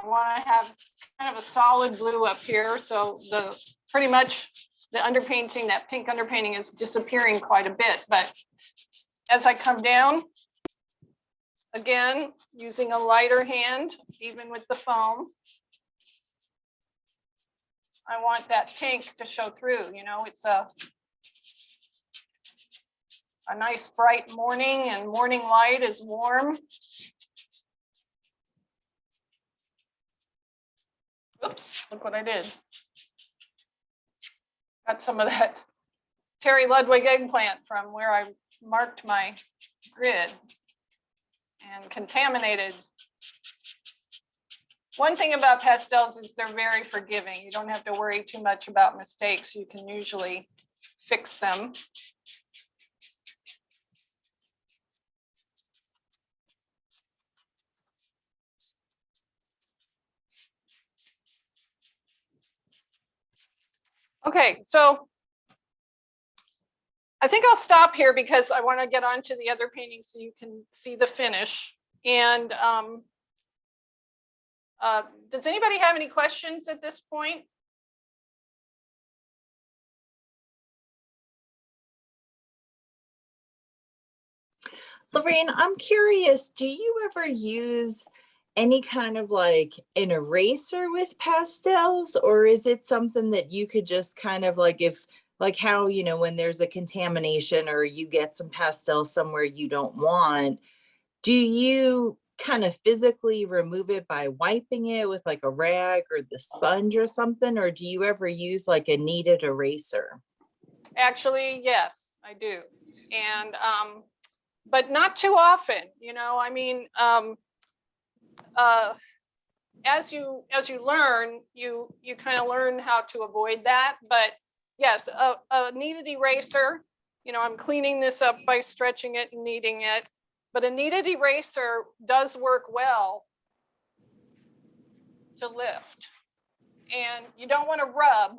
I want to have kind of a solid blue up here. So the pretty much the underpainting, that pink underpainting is disappearing quite a bit. But as I come down, again, using a lighter hand, even with the foam, I want that pink to show through. You know, it's a nice bright morning and morning light is warm. Oops, look what I did. Got some of that Terry Ludwig eggplant from where I marked my grid and contaminated. One thing about pastels is they're very forgiving. You don't have to worry too much about mistakes. You can usually fix them. Okay, so I think I'll stop here because I want to get on to the other painting so you can see the finish. And does anybody have any questions at this point? Lorraine, I'm curious, do you ever use any kind of like an eraser with pastels, or is it something that you could just kind of like, if like how, you know, when there's a contamination or you get some pastel somewhere you don't want, do you kind of physically remove it by wiping it with like a rag or the sponge or something, or do you ever use like a kneaded eraser? Actually, yes, I do. And but not too often, you know, I mean, as you learn, you kind of learn how to avoid that. But yes, a kneaded eraser, you know, I'm cleaning this up by stretching it and kneading it, but a kneaded eraser does work well to lift. And you don't want to rub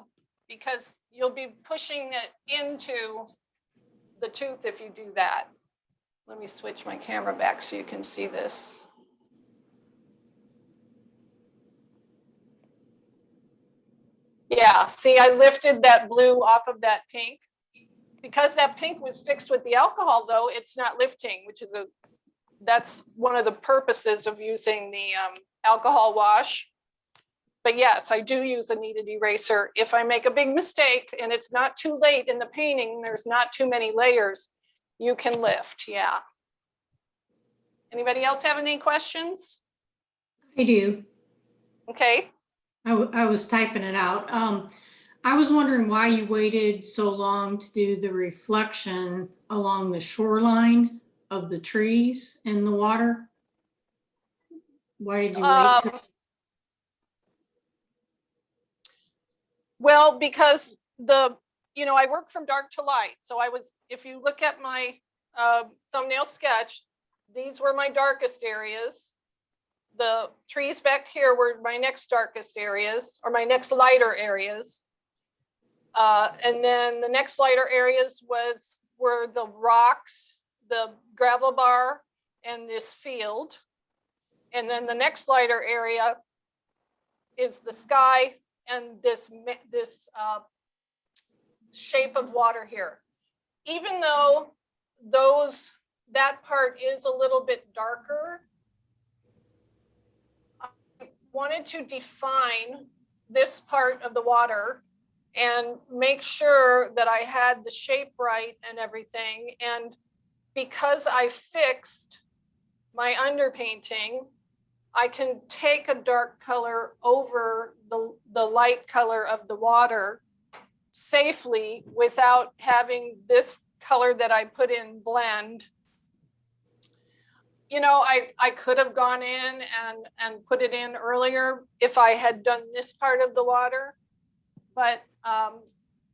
because you'll be pushing it into the tooth if you do that. Let me switch my camera back so you can see this. Yeah, see, I lifted that blue off of that pink. Because that pink was fixed with the alcohol, though, it's not lifting, which is that's one of the purposes of using the alcohol wash. But yes, I do use a kneaded eraser. If I make a big mistake and it's not too late in the painting, there's not too many layers, you can lift, yeah. Anybody else have any questions? I do. Okay. I was typing it out. I was wondering why you waited so long to do the reflection along the shoreline of the trees in the water. Why did you wait? Well, because I work from dark to light. So if you look at my thumbnail sketch, these were my darkest areas. The trees back here were my next darkest areas, or my next lighter areas. And then the next lighter areas were the rocks, the gravel bar, and this field. And then the next lighter area is the sky and this shape of water here. Even though that part is a little bit darker, I wanted to define this part of the water and make sure that I had the shape right and everything. And because I fixed my underpainting, I can take a dark color over the light color of the water safely without having this color that I put in blend. I could have gone in and put it in earlier if I had done this part of the water, but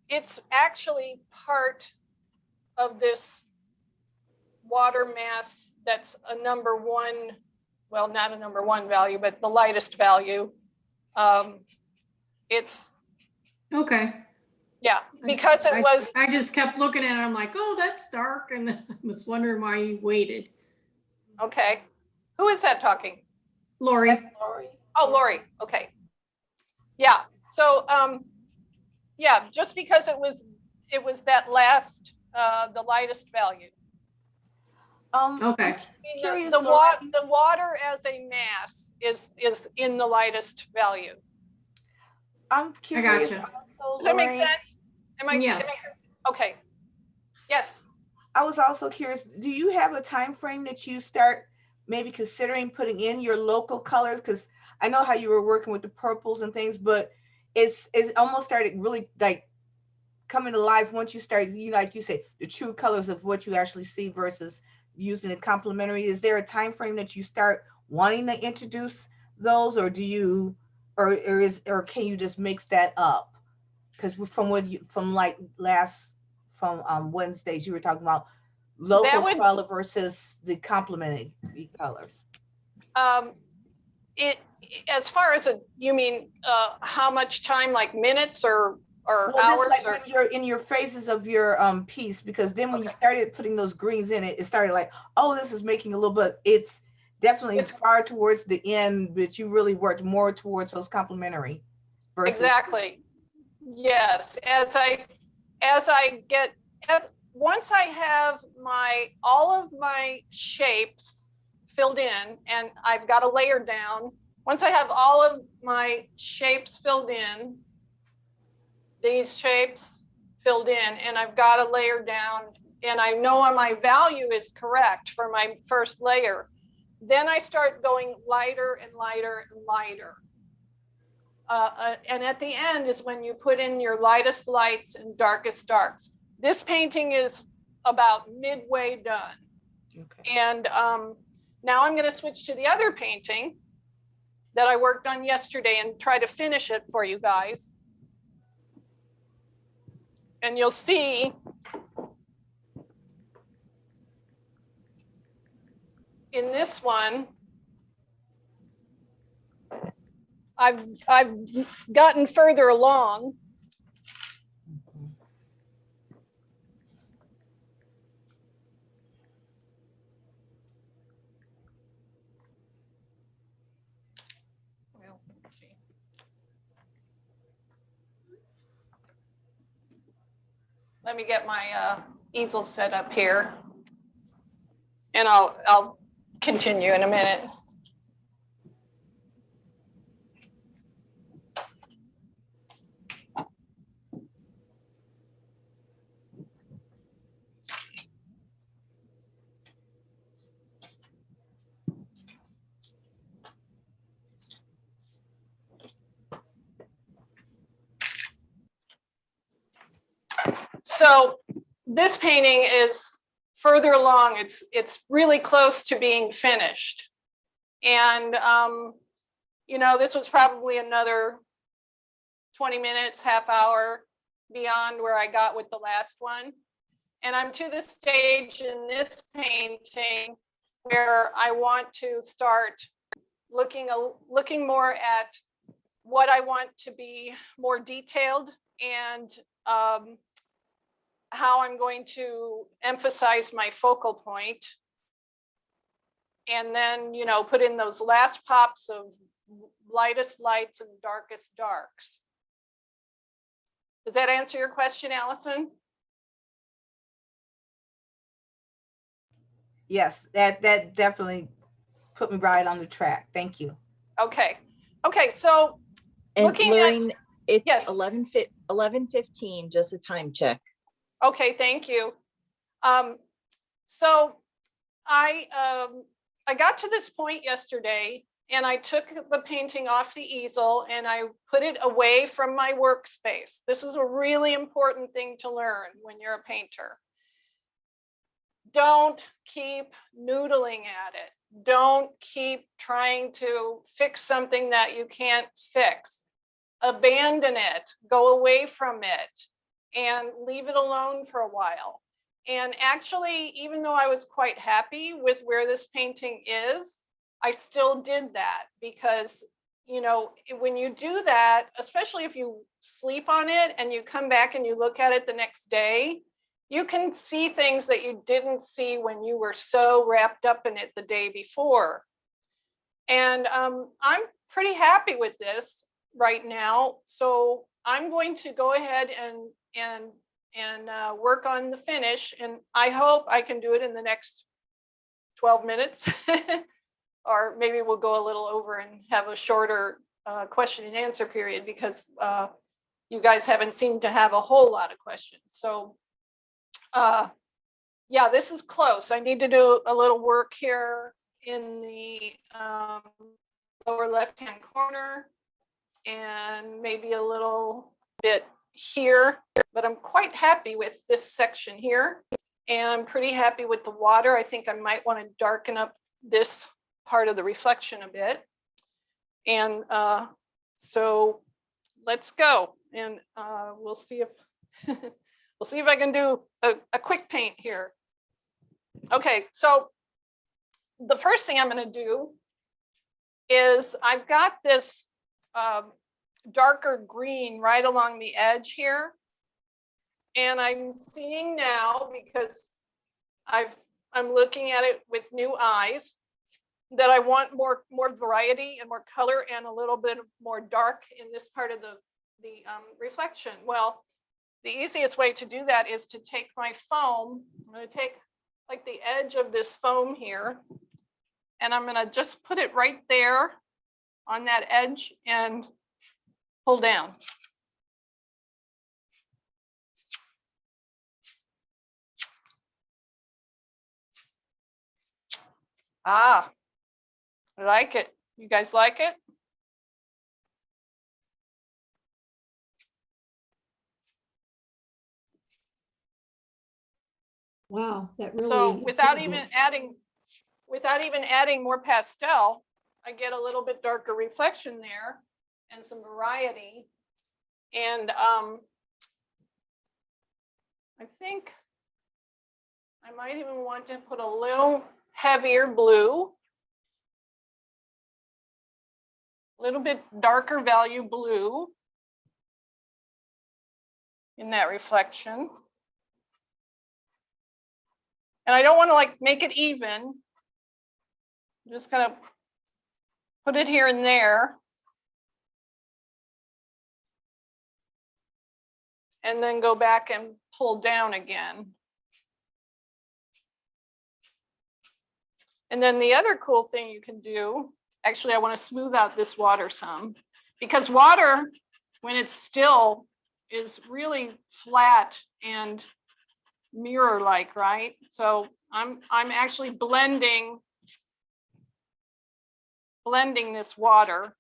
it's actually part of this water mass that's a number one, well, not a number one value, but the lightest value. It's Okay. Yeah, because I just kept looking at it. I'm like, oh, that's dark. And I was wondering why you waited. Okay. Who is that talking? Lori. That's Lori. Oh, Lori. Okay. Yeah. So, yeah, just because it was that last, the lightest value. Okay. Curious, The Lorraine. water as a mass is in the lightest value. I'm curious. gotcha. Also, Does that make Lorraine, sense? Yes. Okay. Yes. I was also curious, do you have a time frame that you start maybe considering putting in your local colors? Because I know how you were working with the purples and things, but it's almost started really like coming to life once you start, like you say, the true colors of what you actually see versus using it complementary. Is there a time frame that you start wanting to introduce those, or do you, or can you just mix that up? Because from Wednesdays, you were talking about local color versus the complementing colors. As far as you mean, how much time, like minutes or hours? Just like when you're in your phases of your piece, because then when you started putting those greens in it, it started like, oh, this is making a little bit. It's definitely far towards the end, but you really worked more towards those complementary. Versus exactly. Yes, once I have all of my shapes filled in, and I've got a layer down, once I have all of my shapes filled in, these shapes filled in, and I've got a layer down, and I know my value is correct for my first layer, then I start going lighter and lighter and lighter. And at the end is when you put in your lightest lights and darkest darks. This painting is about midway done. Okay. And now I'm going to switch to the other painting that I worked on yesterday and try to finish it for you guys. And you'll see in this one, I've gotten further along. Let's see. Let me get my easel set up here. And I'll continue in a minute. So this painting is further along. It's really close to being finished. And, you know, this was probably another 20 minutes, half hour beyond where I got with the last one. And I'm to the stage in this painting where I want to start looking more at what I want to be more detailed and how I'm going to emphasize my focal point. And then, you know, put in those last pops of lightest lights and darkest darks. Does that answer your question, Allison? Yes, that definitely put me right on the track. Thank you. Okay. Okay, so And looking at- Lorraine, it's Yes. 11:15, just a time check. okay, thank you. So I got to this point yesterday and I took the painting off the easel and I put it away from my workspace. This is a really important thing to learn when you're a painter. Don't keep noodling at it. Don't keep trying to fix something that you can't fix. Abandon it, go away from it, and leave it alone for a while. And actually, even though I was quite happy with where this painting is, I still did that because, you know, when you do that, especially if you sleep on it and you come back and you look at it the next day, you can see things that you didn't see when you were so wrapped up in it the day before. And I'm pretty happy with this right now. So I'm going to go ahead and work on the finish. And I hope I can do it in the next 12 minutes. Or maybe we'll go a little over and have a shorter question and answer period because you guys haven't seemed to have a whole lot of questions. So yeah, this is close. I need to do a little work here in the lower left-hand corner and maybe a little bit here, but I'm quite happy with this section here. And I'm pretty happy with the water. I think I might want to darken up this part of the reflection a bit. And so let's go. And we'll see if we'll see if I can do a quick paint here. Okay, so the first thing I'm going to do is I've got this darker green right along the edge here. And I'm seeing now, because I'm looking at it with new eyes, that I want more variety and more color and a little bit more dark in this part of the reflection. Well, the easiest way to do that is to take my foam. I'm going to take like the edge of this foam here, and I'm going to just put it right there on that edge and pull down. Ah, I like it. You guys like it? Wow, that really. So without even adding more pastel, I get a little bit darker reflection there and some variety. And I think I might even want to put a little heavier blue, a little bit darker value blue in that reflection. And I don't want to like make it even. I'm just gonna put it here and there. and then go back and pull down again. And then the other cool thing you can do, actually, I want to smooth out this water some, because water, when it's still, is really flat and mirror-like, right? So I'm actually blending this water.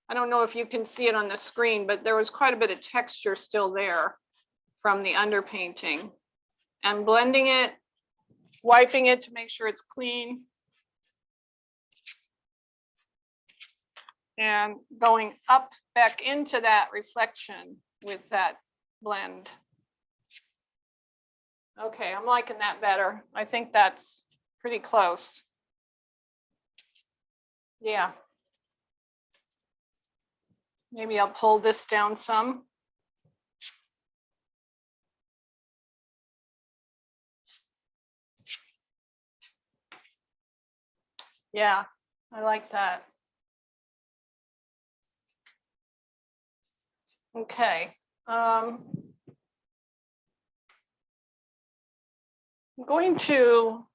I don't know if you can see it on the screen, but there was quite a bit of texture still there from the underpainting. And blending it, wiping it to make sure it's clean. And going up back into that reflection with that blend. Okay, I'm liking that better. I think that's pretty close. Yeah. Maybe I'll pull this down some. Yeah, I like that. Okay. I'm going to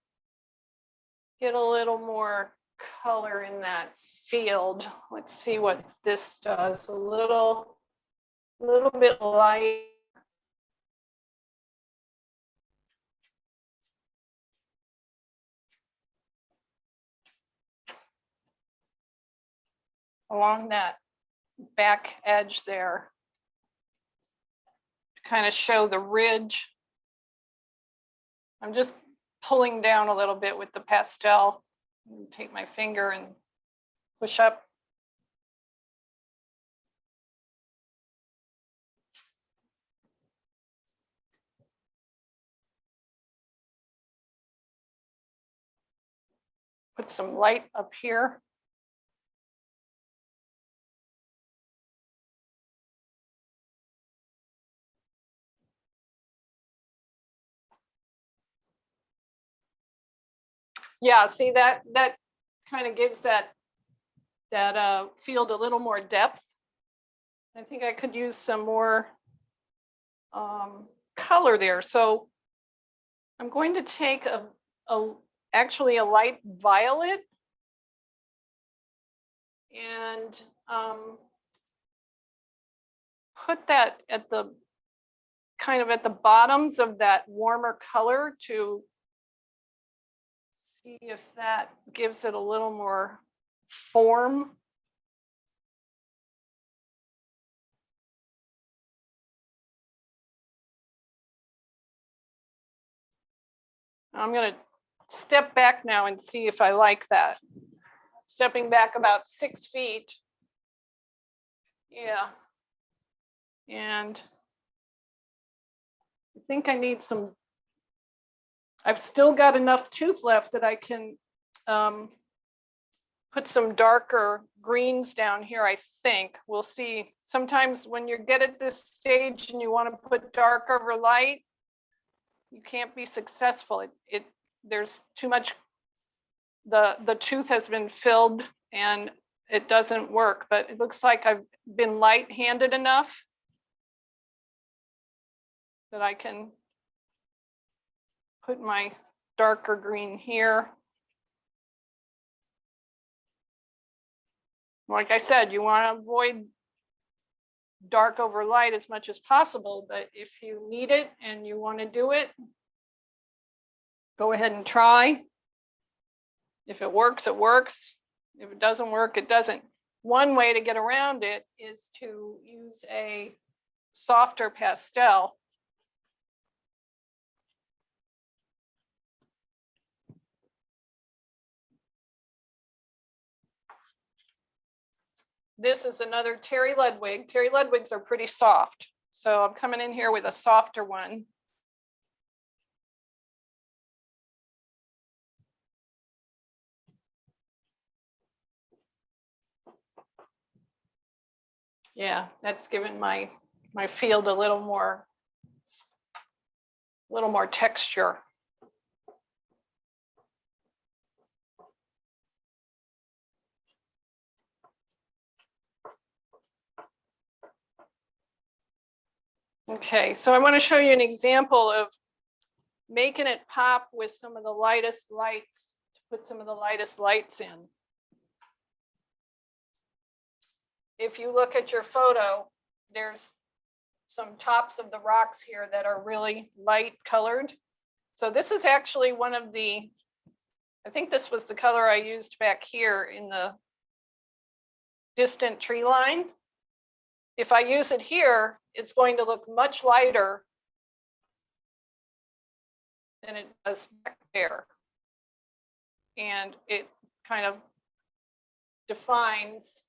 get a little more color in that field. Let's see what this does. A little bit light. Along that back edge there to kind of show the ridge. I'm just pulling down a little bit with the pastel. Take my finger and push up. Put some light up here. Yeah, see that kind of gives that field a little more depth. I think I could use some more color there. So I'm going to take actually a light violet and put that at the kind of at the bottoms of that warmer color to see if that gives it a little more form. I'm going to step back now and see if I like that. Stepping back about 6 feet. Yeah. And I think I need some, I've still got enough tooth left that I can put some darker greens down here, I think. We'll see. Sometimes when you get at this stage and you want to put dark over light, you can't be successful. There's too much, the tooth has been filled and it doesn't work, but it looks like I've been light-handed enough that I can put my darker green here. Like I said, you want to avoid dark over light as much as possible, but if you need it and you want to do it, go ahead and try. If it works, it works. If it doesn't work, it doesn't. One way to get around it is to use a softer pastel. This is another Terry Ludwig. Terry Ludwigs are pretty soft. So I'm coming in here with a softer one. Yeah, that's given my field a little more texture. Okay, so I want to show you an example of making it pop with some of the lightest lights, to put some of the lightest lights in. If you look at your photo, there's some tops of the rocks here that are really light colored. So this is actually one of the, I think this was the color I used back here in the distant tree line. If I use it here, it's going to look much lighter than it does back there. And it kind of defines,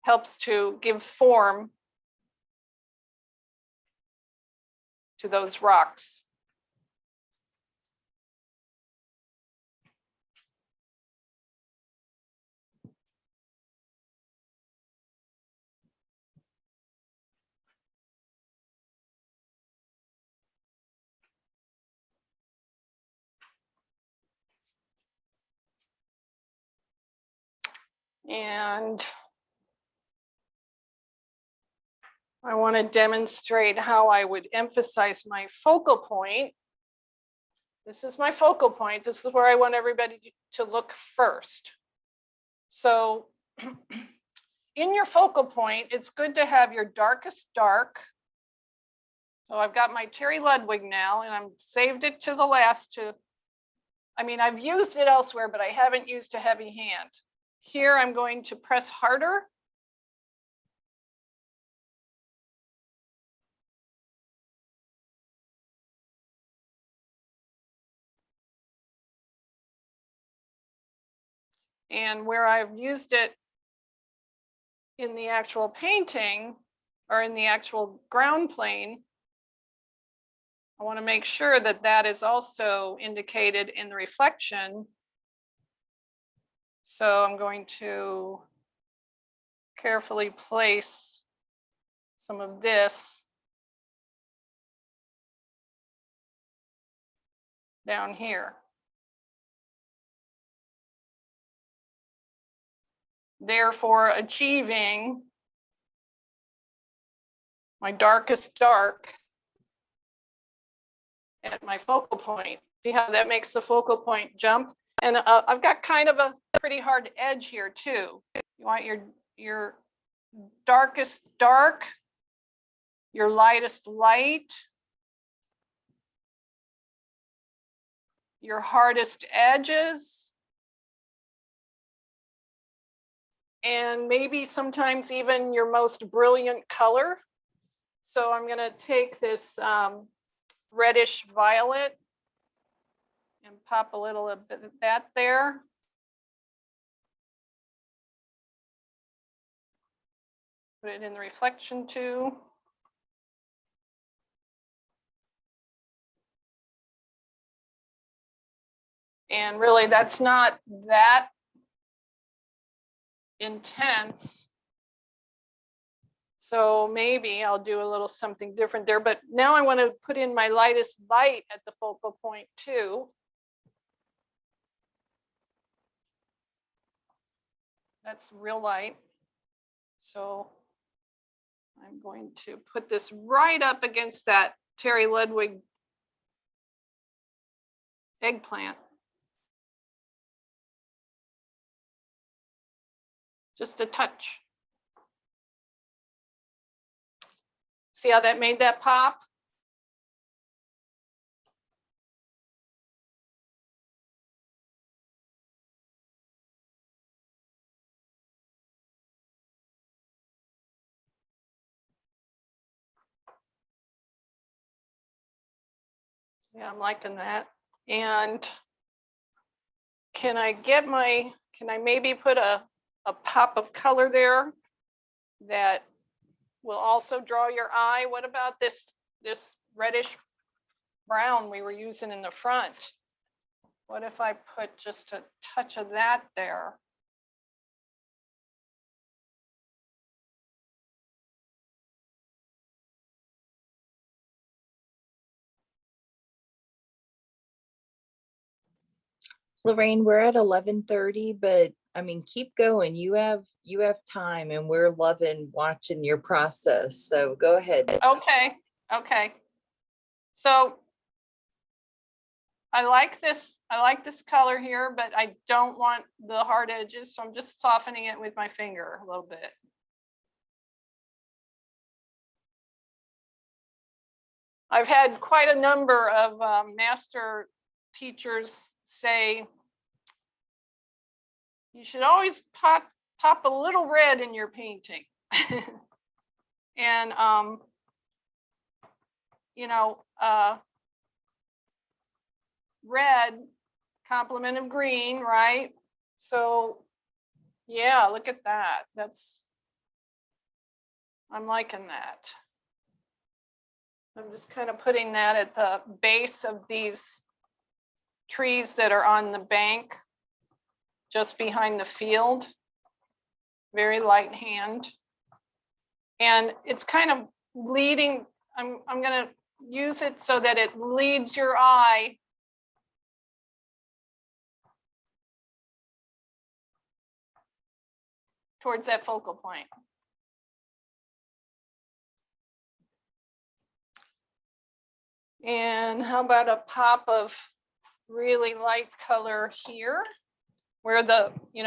helps to give form to those rocks. And I want to demonstrate how I would emphasize my focal point. This is my focal point. This is where I want everybody to look first. So in your focal point, it's good to have your darkest dark. So I've got my Terry Ludwig now, and I've saved it to the last to, I mean, I've used it elsewhere, but I haven't used a heavy hand. Here I'm going to press harder. And where I've used it in the actual painting or in the actual ground plane, I want to make sure that that is also indicated in the reflection. So I'm going to carefully place some of this down here. Therefore, achieving my darkest dark at my focal point. See how that makes the focal point jump? And I've got kind of a pretty hard edge here too. You want your darkest dark, your lightest light, your hardest edges, and maybe sometimes even your most brilliant color. So I'm going to take this reddish violet and pop a little bit of that there. Put it in the reflection too. And really, that's not that intense. So maybe I'll do a little something different there, but now I want to put in my lightest light at the focal point too. That's real light. So I'm going to put this right up against that Terry Ludwig eggplant. Just a touch. See how that made that pop? Yeah, I'm liking that. And can I maybe put a pop of color there that will also draw your eye? What about this reddish brown we were using in the front? What if I put just a touch of that there? Lorraine, we're at 11:30, but I mean, keep going. You have time, and we're loving watching your process. So go ahead. Okay, okay. So I like this color here, but I don't want the hard edges, so I'm just softening it with my finger a little bit. I've had quite a number of master teachers say, you should always pop a little red in your painting. And, you know, red, complement of green, right? So yeah, look at that. I'm liking that. I'm just kind of putting that at the base of these trees that are on the bank, just behind the field. Very light hand. And it's kind of leading, I'm gonna use it so that it leads your eye towards that focal point. And how about a pop of really light color here, where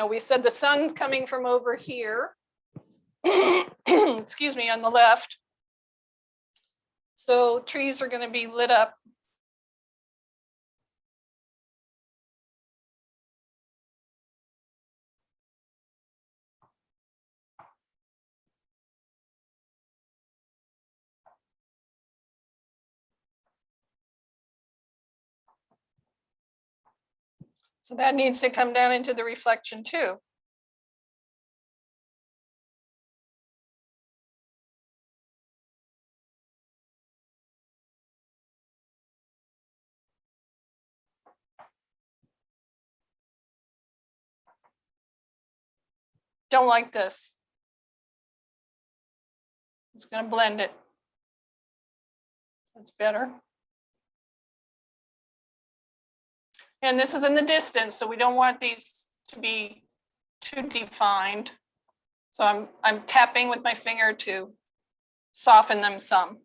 we said the sun's coming from over here. Excuse me, on the left. So trees are going to be lit up. So that needs to come down into the reflection too. Don't like this. It's going to blend it. That's better. And this is in the distance, so we don't want these to be too defined. So I'm tapping with my finger to soften them some.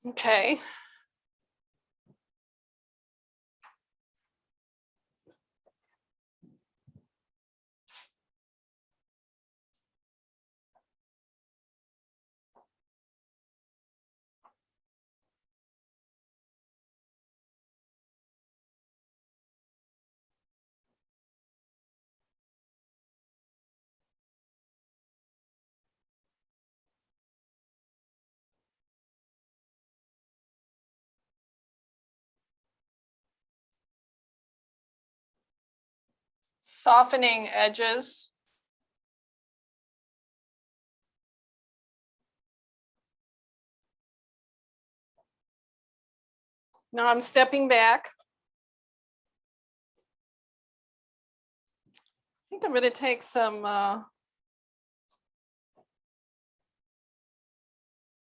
Okay. Softening edges. Now I'm stepping back. I think I'm going to take some a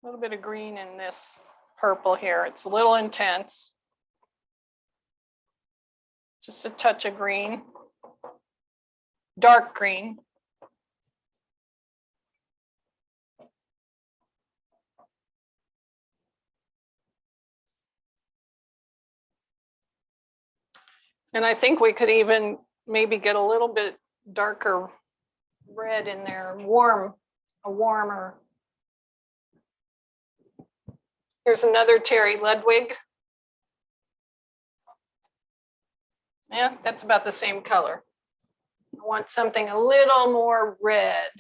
little bit of green in this purple here. It's a little intense. Just a touch of green, dark green. And I think we could even maybe get a little bit darker red in there, warmer. Here's another Terry Ludwig. Yeah, that's about the same color. I want something a little more red.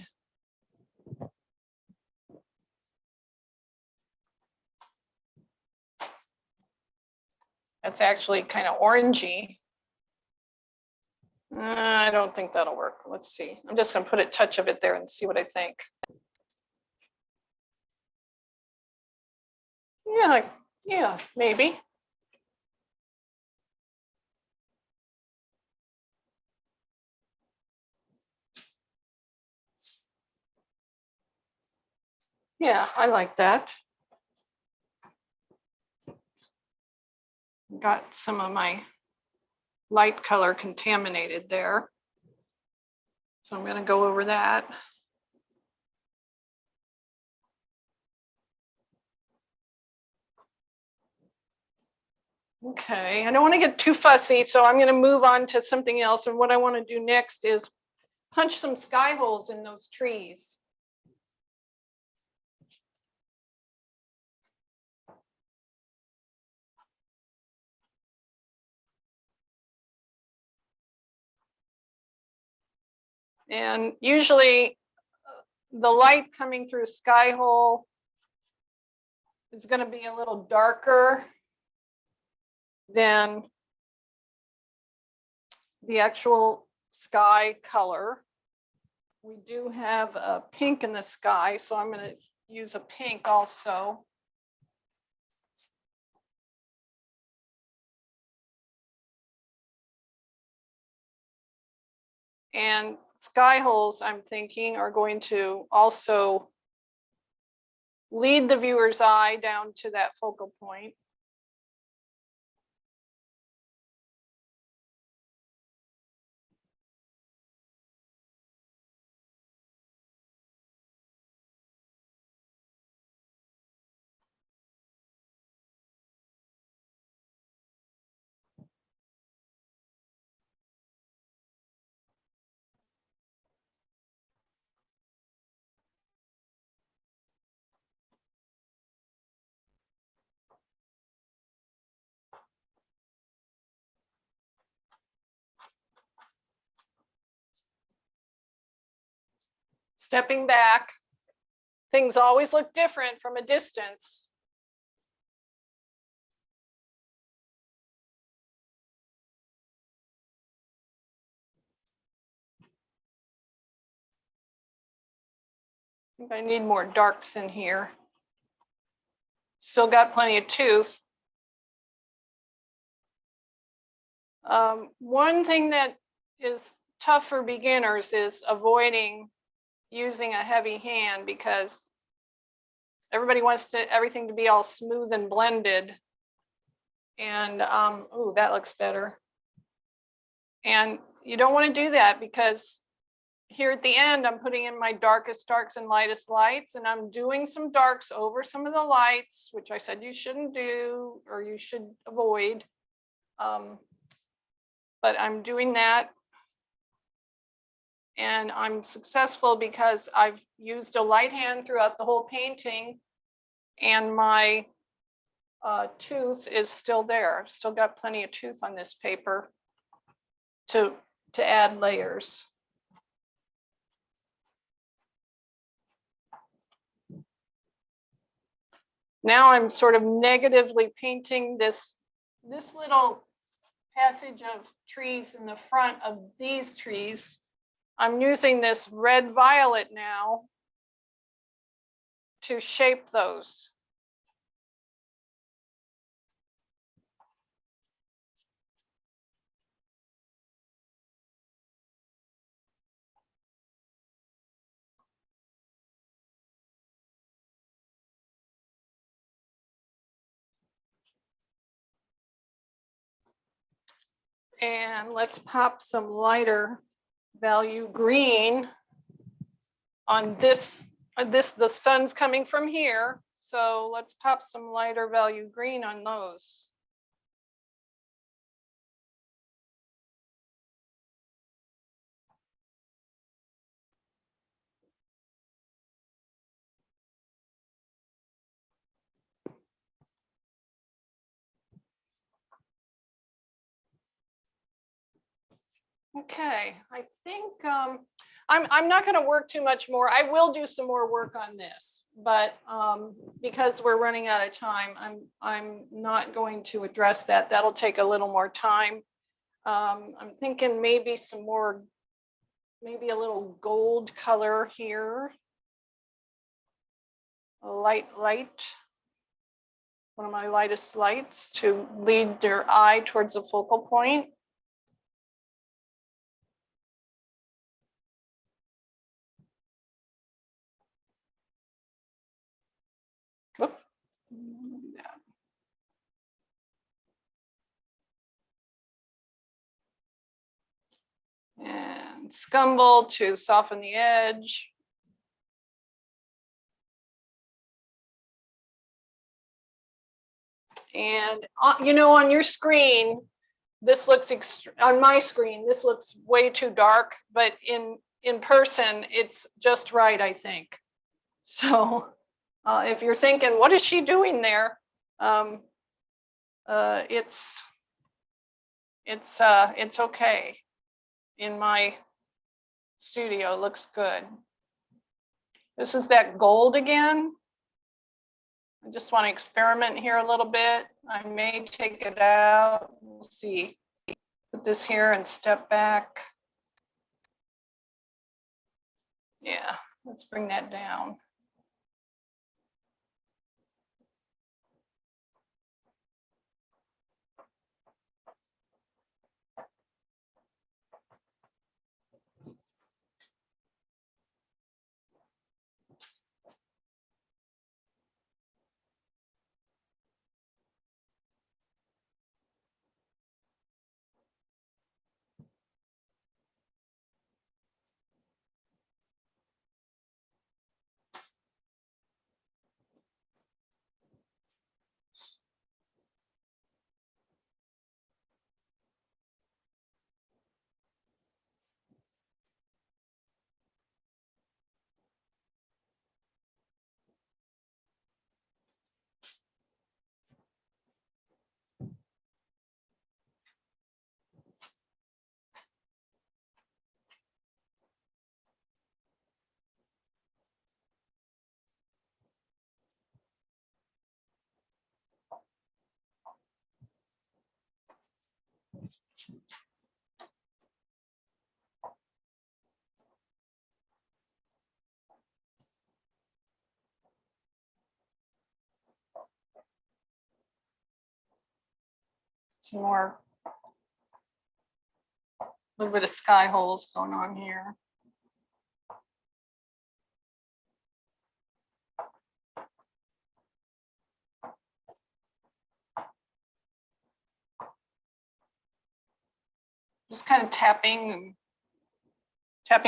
That's actually kind of orangey. I don't think that'll work. Let's see. I'm just going to put a touch of it there and see what I think. Yeah, maybe. Yeah, I like that. Got some of my light color contaminated there. So I'm going to go over that. Okay, I don't want to get too fussy, so I'm going to move on to something else. And what I want to do next is punch some sky holes in those trees. And usually the light coming through a sky hole is going to be a little darker than the actual sky color. We do have a pink in the sky, so I'm going to use a pink also. And sky holes, I'm thinking, are going to also lead the viewer's eye down to that focal point. Stepping back, things always look different from a distance. I think I need more darks in here. Still got plenty of tooth. One thing that is tough for beginners is avoiding using a heavy hand, because everybody wants everything to be all smooth and blended. And oh, that looks better. And you don't want to do that, because here at the end, I'm putting in my darkest darks and lightest lights, and I'm doing some darks over some of the lights, which I said you shouldn't do, or you should avoid. But I'm doing that. And I'm successful because I've used a light hand throughout the whole painting, and my tooth is still there. I've still got plenty of tooth on this paper to add layers. Now I'm sort of negatively painting this little passage of trees in the front of these trees. I'm using this red violet now to shape those. And let's pop some lighter value green on this. The sun's coming from here, so let's pop some lighter value green on those. Okay, I think I'm not going to work too much more. I will do some more work on this, but because we're running out of time, I'm not going to address that. That'll take a little more time. I'm thinking maybe some more, maybe a little gold color here. A light, one of my lightest lights to lead their eye towards a focal point. Scumble to soften the edge. And you know, on your screen, this looks on my screen, this looks way too dark, but in person, it's just right, I think. So if you're thinking, what is she doing there? It's okay. In my studio, it looks good. This is that gold again. I just want to experiment here a little bit. I may take it out. We'll see. Put this here and step back. Yeah, let's bring that down. Some more, a little bit of sky holes going on here. Just kind of tapping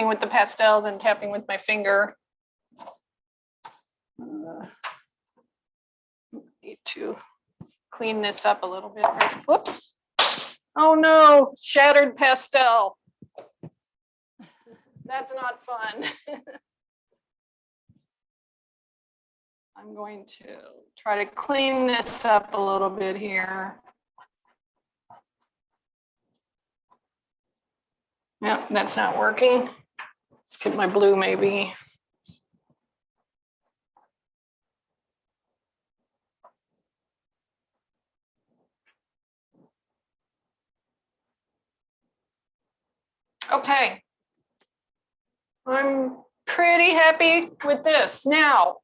with the pastel, then tapping with my finger. Need to clean this up a little bit. Whoops. Oh no, shattered pastel. That's not fun. I'm going to try to clean this up a little bit here. Yeah, that's not working. Let's get my blue maybe. Okay. I'm pretty happy with this. Now,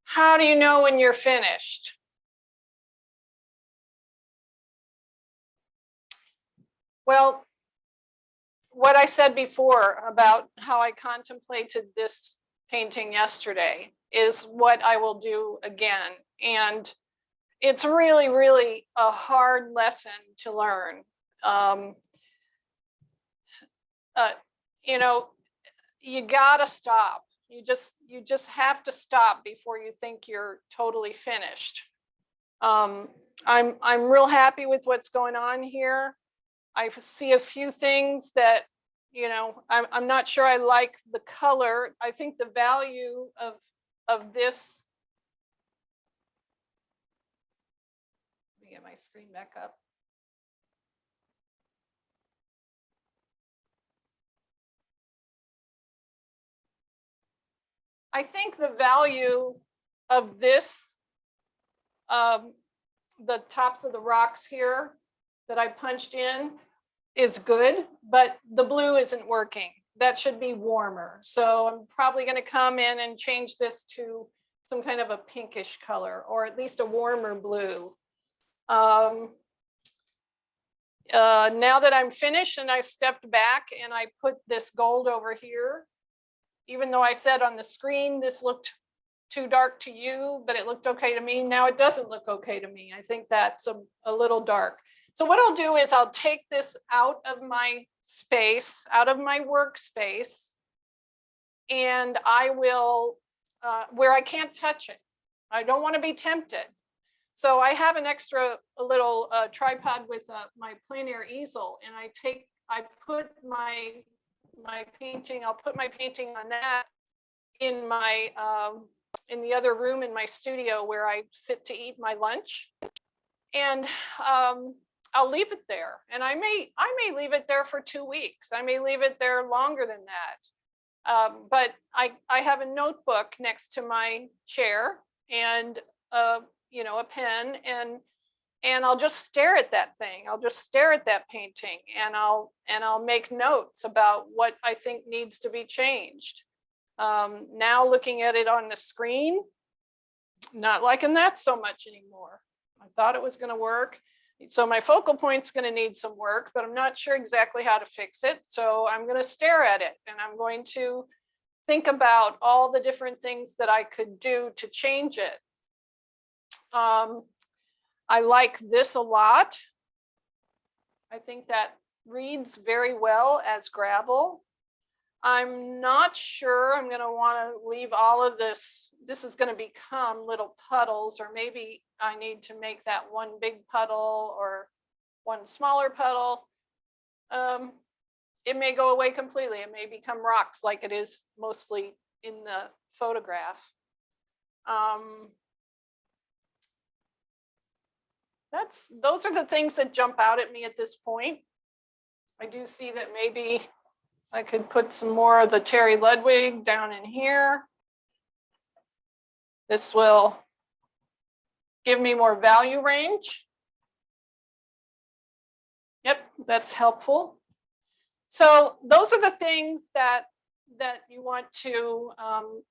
how do you know when you're finished? Well, what I said before about how I contemplated this painting yesterday is what I will do again. And it's really, really a hard lesson to learn. You know, you gotta stop. You just have to stop before you think you're totally finished. I'm real happy with what's going on here. I see a few things that, you know, I'm not sure I like the color. I think the value of this. Let me get my screen back up. I think the value of this, the tops of the rocks here that I punched in is good, but the blue isn't working. That should be warmer. So I'm probably going to come in and change this to some kind of a pinkish color, or at least a warmer blue. Now that I'm finished and I've stepped back and I put this gold over here, even though I said on the screen this looked too dark to you, but it looked okay to me, now it doesn't look okay to me. I think that's a little dark. So what I'll do is I'll take this out of my space, out of my workspace, and I will, where I can't touch it. I don't want to be tempted. So I have an extra little tripod with my plein air easel, and I put my painting, I'll put my painting on that in my, in the other room in my studio where I sit to eat my lunch. And I'll leave it there. And I may leave it there for 2 weeks. I may leave it there longer than that. But I have a notebook next to my chair and you know, a pen, and I'll just stare at that thing. I'll just stare at that painting, and I'll make notes about what I think needs to be changed. Now looking at it on the screen, not liking that so much anymore. I thought it was going to work. So my focal point's going to need some work, but I'm not sure exactly how to fix it. So I'm going to stare at it, and I'm going to think about all the different things that I could do to change it. I like this a lot. I think that reads very well as gravel. I'm not sure I'm going to want to leave all of this. This is going to become little puddles, or maybe I need to make that one big puddle or one smaller puddle. It may go away completely. It may become rocks like it is mostly in the photograph. Those are the things that jump out at me at this point. I do see that maybe I could put some more of the Terry Ludwig down in here. This will give me more value range. Yep, that's helpful. So those are the things that you want to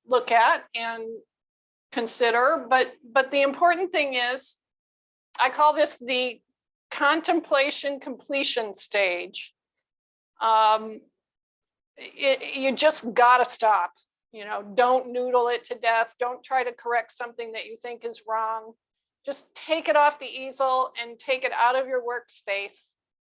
look at and consider. But the important thing is, I call this the contemplation completion stage. You just gotta stop. You know, don't noodle it to death. Don't try to correct something that you think is wrong. Just take it off the easel and take it out of your workspace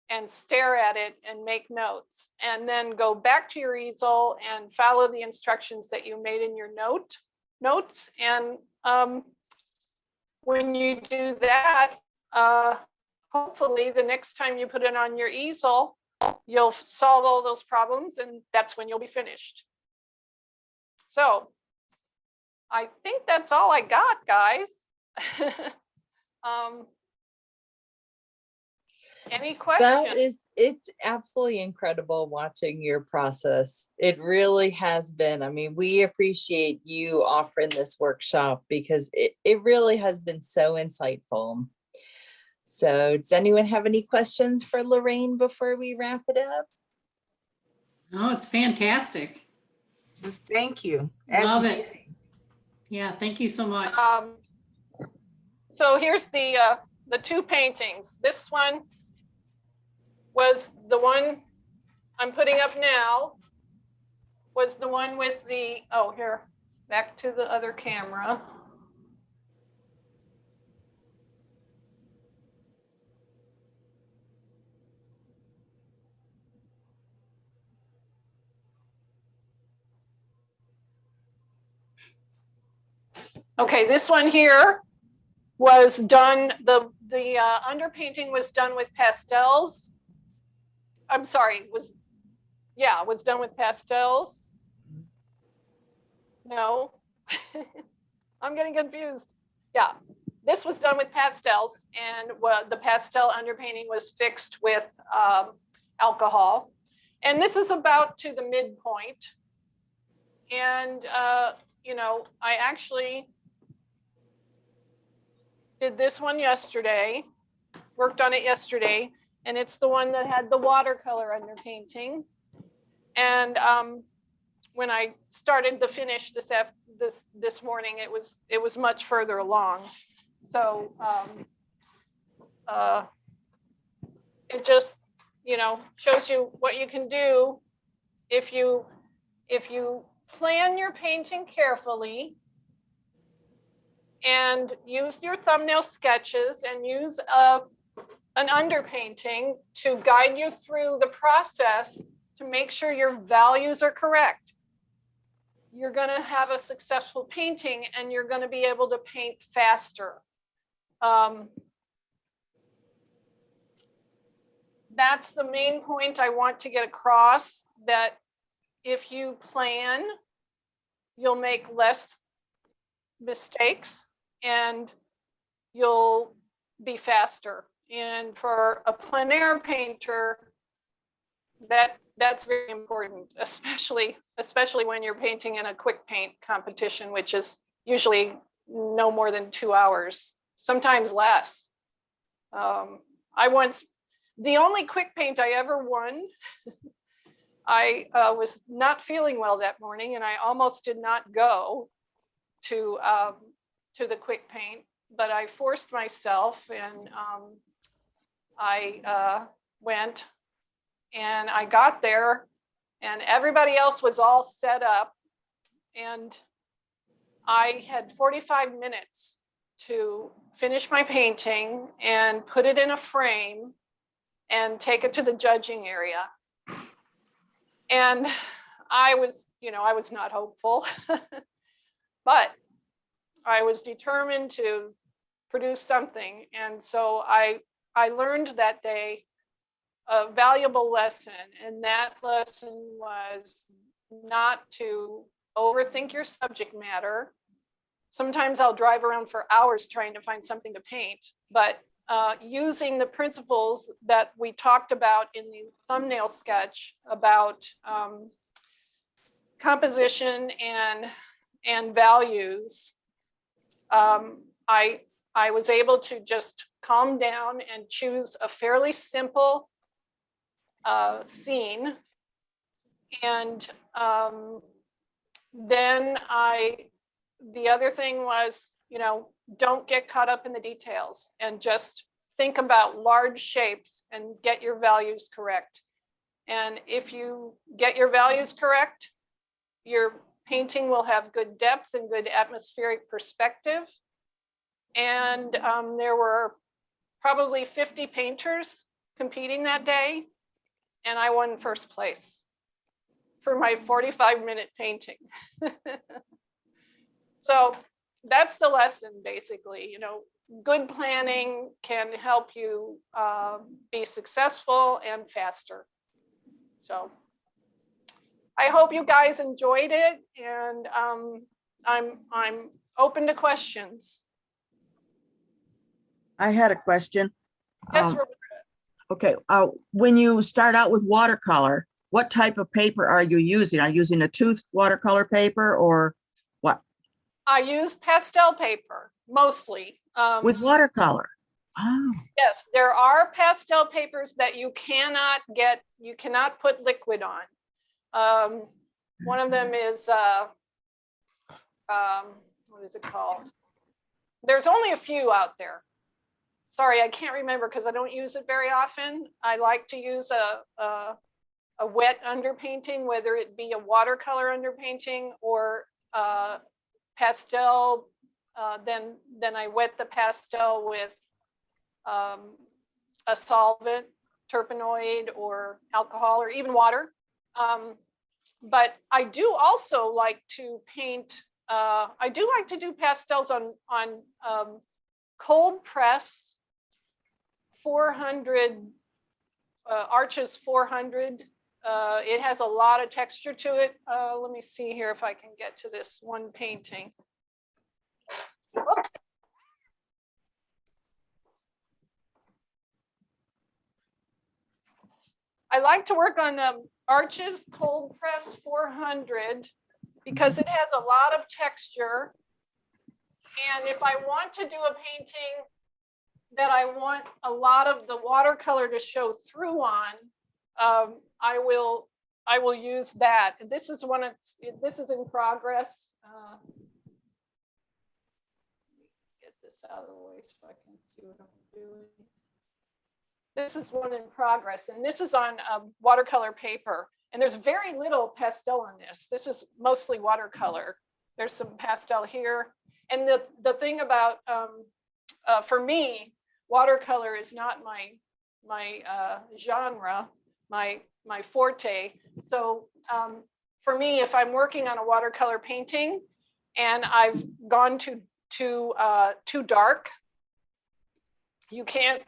and stare at it and make notes. And then go back to your easel and follow the instructions that you made in your notes. And when you do that, hopefully the next time you put it on your easel, you'll solve all those problems, and that's when you'll be finished. So I think that's all I got, guys. Any questions? It's absolutely incredible watching your process. It really has been. I mean, we appreciate you offering this workshop because it really has been so insightful. So does anyone have any questions for Lorraine before we wrap it up? Oh, it's fantastic. Just thank you. Love it. Yeah, thank you so much. So here's the 2 paintings. This one was the one I'm putting up now, was the one with the, oh, here, back to the other camera. Okay, this one here was done, the underpainting was done with pastels. I'm sorry, was done with pastels. No, I'm getting confused. Yeah, this was done with pastels, and the pastel underpainting was fixed with alcohol. And this is about to the midpoint. And, you know, I actually did this one yesterday, worked on it yesterday, and it's the one that had the watercolor underpainting. And when I started the finish this morning, it was much further along. So it just, you know, shows you what you can do if you plan your painting carefully and use your thumbnail sketches and use an underpainting to guide you through the process to make sure your values are correct. You're going to have a successful painting and you're going to be able to paint faster. That's the main point I want to get across, that if you plan, you'll make less mistakes and you'll be faster. And for a plein air painter, that's very important, especially when you're painting in a quick paint competition, which is usually no more than 2 hours, sometimes less. The only quick paint I ever won, I was not feeling well that morning and I almost did not go to the quick paint, but I forced myself and I went. And I got there and everybody else was all set up and I had 45 minutes to finish my painting and put it in a frame and take it to the judging area. And I was not hopeful, but I was determined to produce something. And so I learned that day a valuable lesson, and that lesson was not to overthink your subject matter. Sometimes I'll drive around for hours trying to find something to paint, but using the principles that we talked about in the thumbnail sketch about composition and values, I was able to just calm down and choose a fairly simple scene. And then the other thing was, don't get caught up in the details and just think about large shapes and get your values correct. And if you get your values correct, your painting will have good depth and good atmospheric perspective. And there were probably 50 painters competing that day. And I won first place for my 45-minute painting. So that's the lesson, basically. Good planning can help you be successful and faster. So I hope you guys enjoyed it, and I'm open to questions. I had a question. Yes, Roberta. Okay, when you start out with watercolor, what type of paper are you using? Are you using a toothed watercolor paper or what? I use pastel paper mostly. With watercolor? Oh, Yes, there are pastel papers that you cannot put liquid on. One of them is, what is it called? There's only a few out there. Sorry, I can't remember because I don't use it very often. I like to use a wet underpainting, whether it be a watercolor underpainting or pastel. Then I wet the pastel with a solvent, terpenoid or alcohol or even water. But I do also like to paint. I do like to do pastels on cold press 400 Arches 400. It has a lot of texture to it. Let me see here if I can get to this one painting. Oops. I like to work on Arches Cold Press 400 because it has a lot of texture. And if I want to do a painting that I want a lot of the watercolor to show through on, I will use that. This is in progress. Get this out of the way so I can see what I'm doing. This is one in progress, and this is on watercolor paper. And there's very little pastel on this. This is mostly watercolor. There's some pastel here. And the thing about, for me, watercolor is not my genre, my forte. So for me, if I'm working on a watercolor painting and I've gone too dark, you can't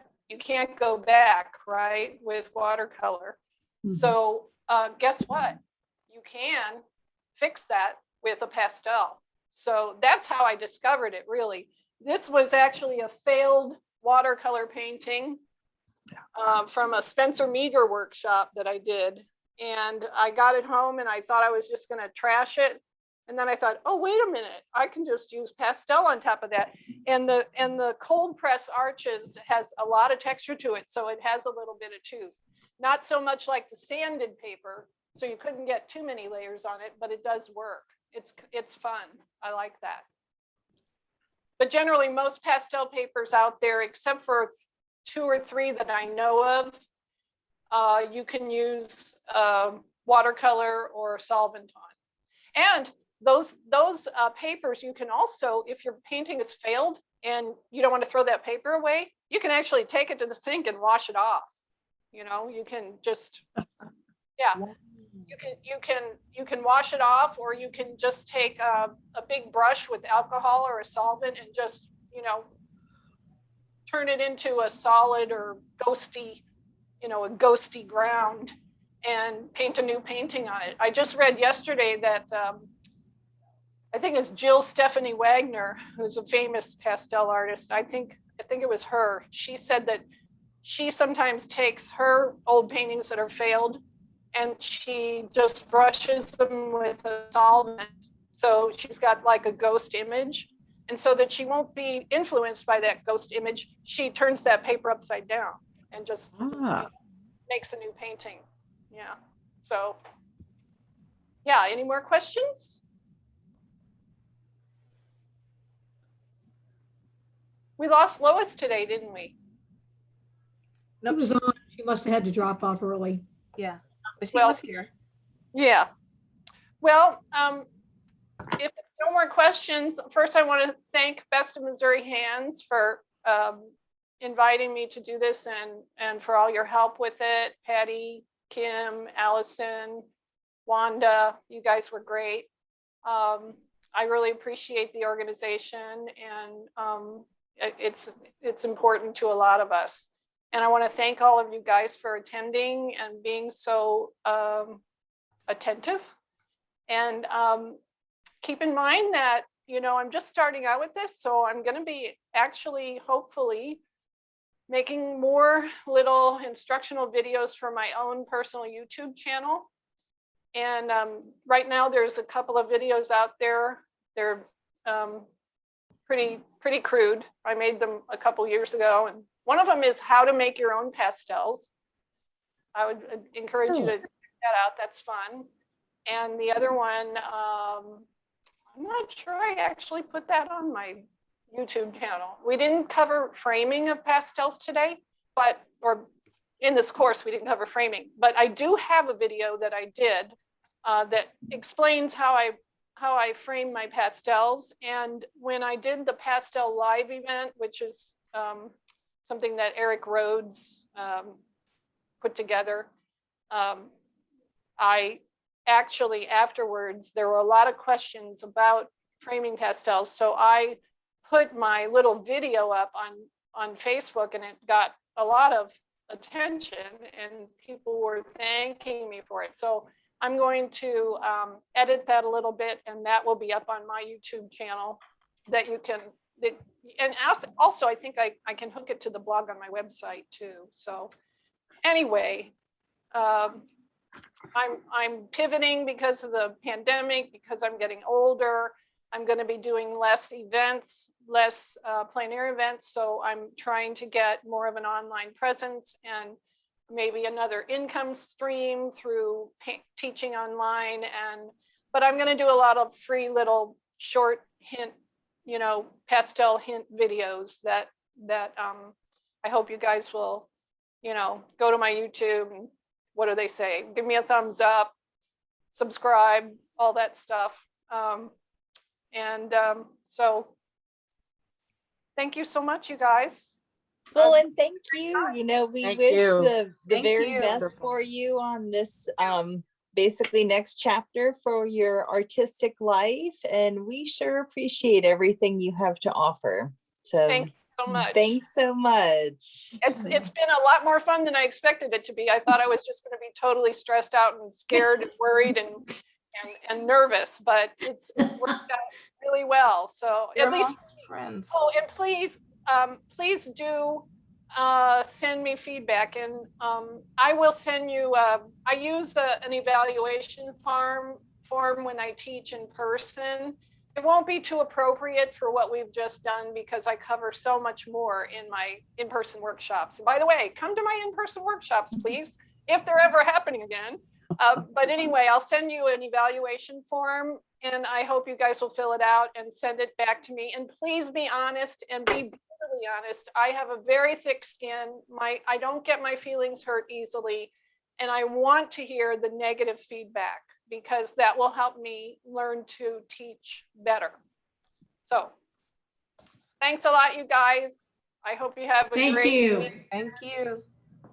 go back, right, with watercolor. So guess what? You can fix that with a pastel. So that's how I discovered it, really. This was actually a failed watercolor painting from a Spencer Meager workshop that I did. And I got it home and I thought I was just going to trash it. And then I thought, oh, wait a minute, I can just use pastel on top of that. And the cold press arches has a lot of texture to it. So it has a little bit of tooth. Not so much like the sanded paper. So you couldn't get too many layers on it, but it does work. It's fun. I like that. But generally, most pastel papers out there, except for 2 or 3 that I know of, you can use watercolor or solvent on. And those papers, you can also, if your painting has failed and you don't want to throw that paper away, you can actually take it to the sink and wash it off. You know, you can just, yeah, you can wash it off, or you can just take a big brush with alcohol or a solvent and just, you know, turn it into a solid or ghosty, you know, a ghosty ground and paint a new painting on it. I just read yesterday that I think it's Jill Stephanie Wagner, who's a famous pastel artist. I think it was her. She said that she sometimes takes her old paintings that are failed and she just brushes them with a solvent. So she's got like a ghost image. And so that she won't be influenced by that ghost image, she turns that paper upside down and just makes a new painting. Yeah. So, yeah, any more questions? We lost Lois today, didn't we? It was on. She must have had to drop off early. Yeah, but she was here. Yeah. Well, if no more questions, first I want to thank Best of Missouri Hands for inviting me to do this and for all your help with it. Patty, Kim, Allison, Wanda, you guys were great. I really appreciate the organization, and it's important to a lot of us. And I want to thank all of you guys for attending and being so attentive. And keep in mind that, you know, I'm just starting out with this, so I'm going to be actually, hopefully, making more little instructional videos for my own personal YouTube channel. And right now there's a couple of videos out there. They're pretty crude. I made them a couple years ago, and one of them is how to make your own pastels. I would encourage you to check that out. That's fun. And the other one, I'm not sure I actually put that on my YouTube channel. We didn't cover framing of pastels today, or in this course, we didn't cover framing, but I do have a video that I did that explains how I frame my pastels. And when I did the Pastel Live event, which is something that Eric Rhodes put together, I actually afterwards, there were a lot of questions about framing pastels. So I put my little video up on Facebook, and it got a lot of attention and people were thanking me for it. So I'm going to edit that a little bit, and that will be up on my YouTube channel that you can, and also I think I can hook it to the blog on my website too. So anyway, I'm pivoting because of the pandemic, because I'm getting older. I'm going to be doing less events, less plein air events. So I'm trying to get more of an online presence and maybe another income stream through teaching online. But I'm going to do a lot of free little short hint, you know, pastel hint videos that I hope you guys will, you know, go to my YouTube and what do they say? Give me a thumbs up, subscribe, all that stuff. So thank you so much, you guys. Well, and thank you. You know, we Thank wish you. the Thank very you. best for you on this basically next chapter for your artistic life. And we sure appreciate everything you have to offer. So Thank you so much. thanks so much. It's been a lot more fun than I expected it to be. I thought I was just going to be totally stressed out and scared and worried and nervous, but it's worked out really well. So You're at least, amongst friends. oh, and please do send me feedback, and I will send you. I use an evaluation form when I teach in person. It won't be too appropriate for what we've just done because I cover so much more in my in-person workshops. And by the way, come to my in-person workshops, please, if they're ever happening again. But anyway, I'll send you an evaluation form, and I hope you guys will fill it out and send it back to me. And please be honest and be brutally honest. I have a very thick skin. I don't get my feelings hurt easily, and I want to hear the negative feedback because that will help me learn to teach better. So thanks a lot, you guys. I hope you have a Thank great you. week. Thank you.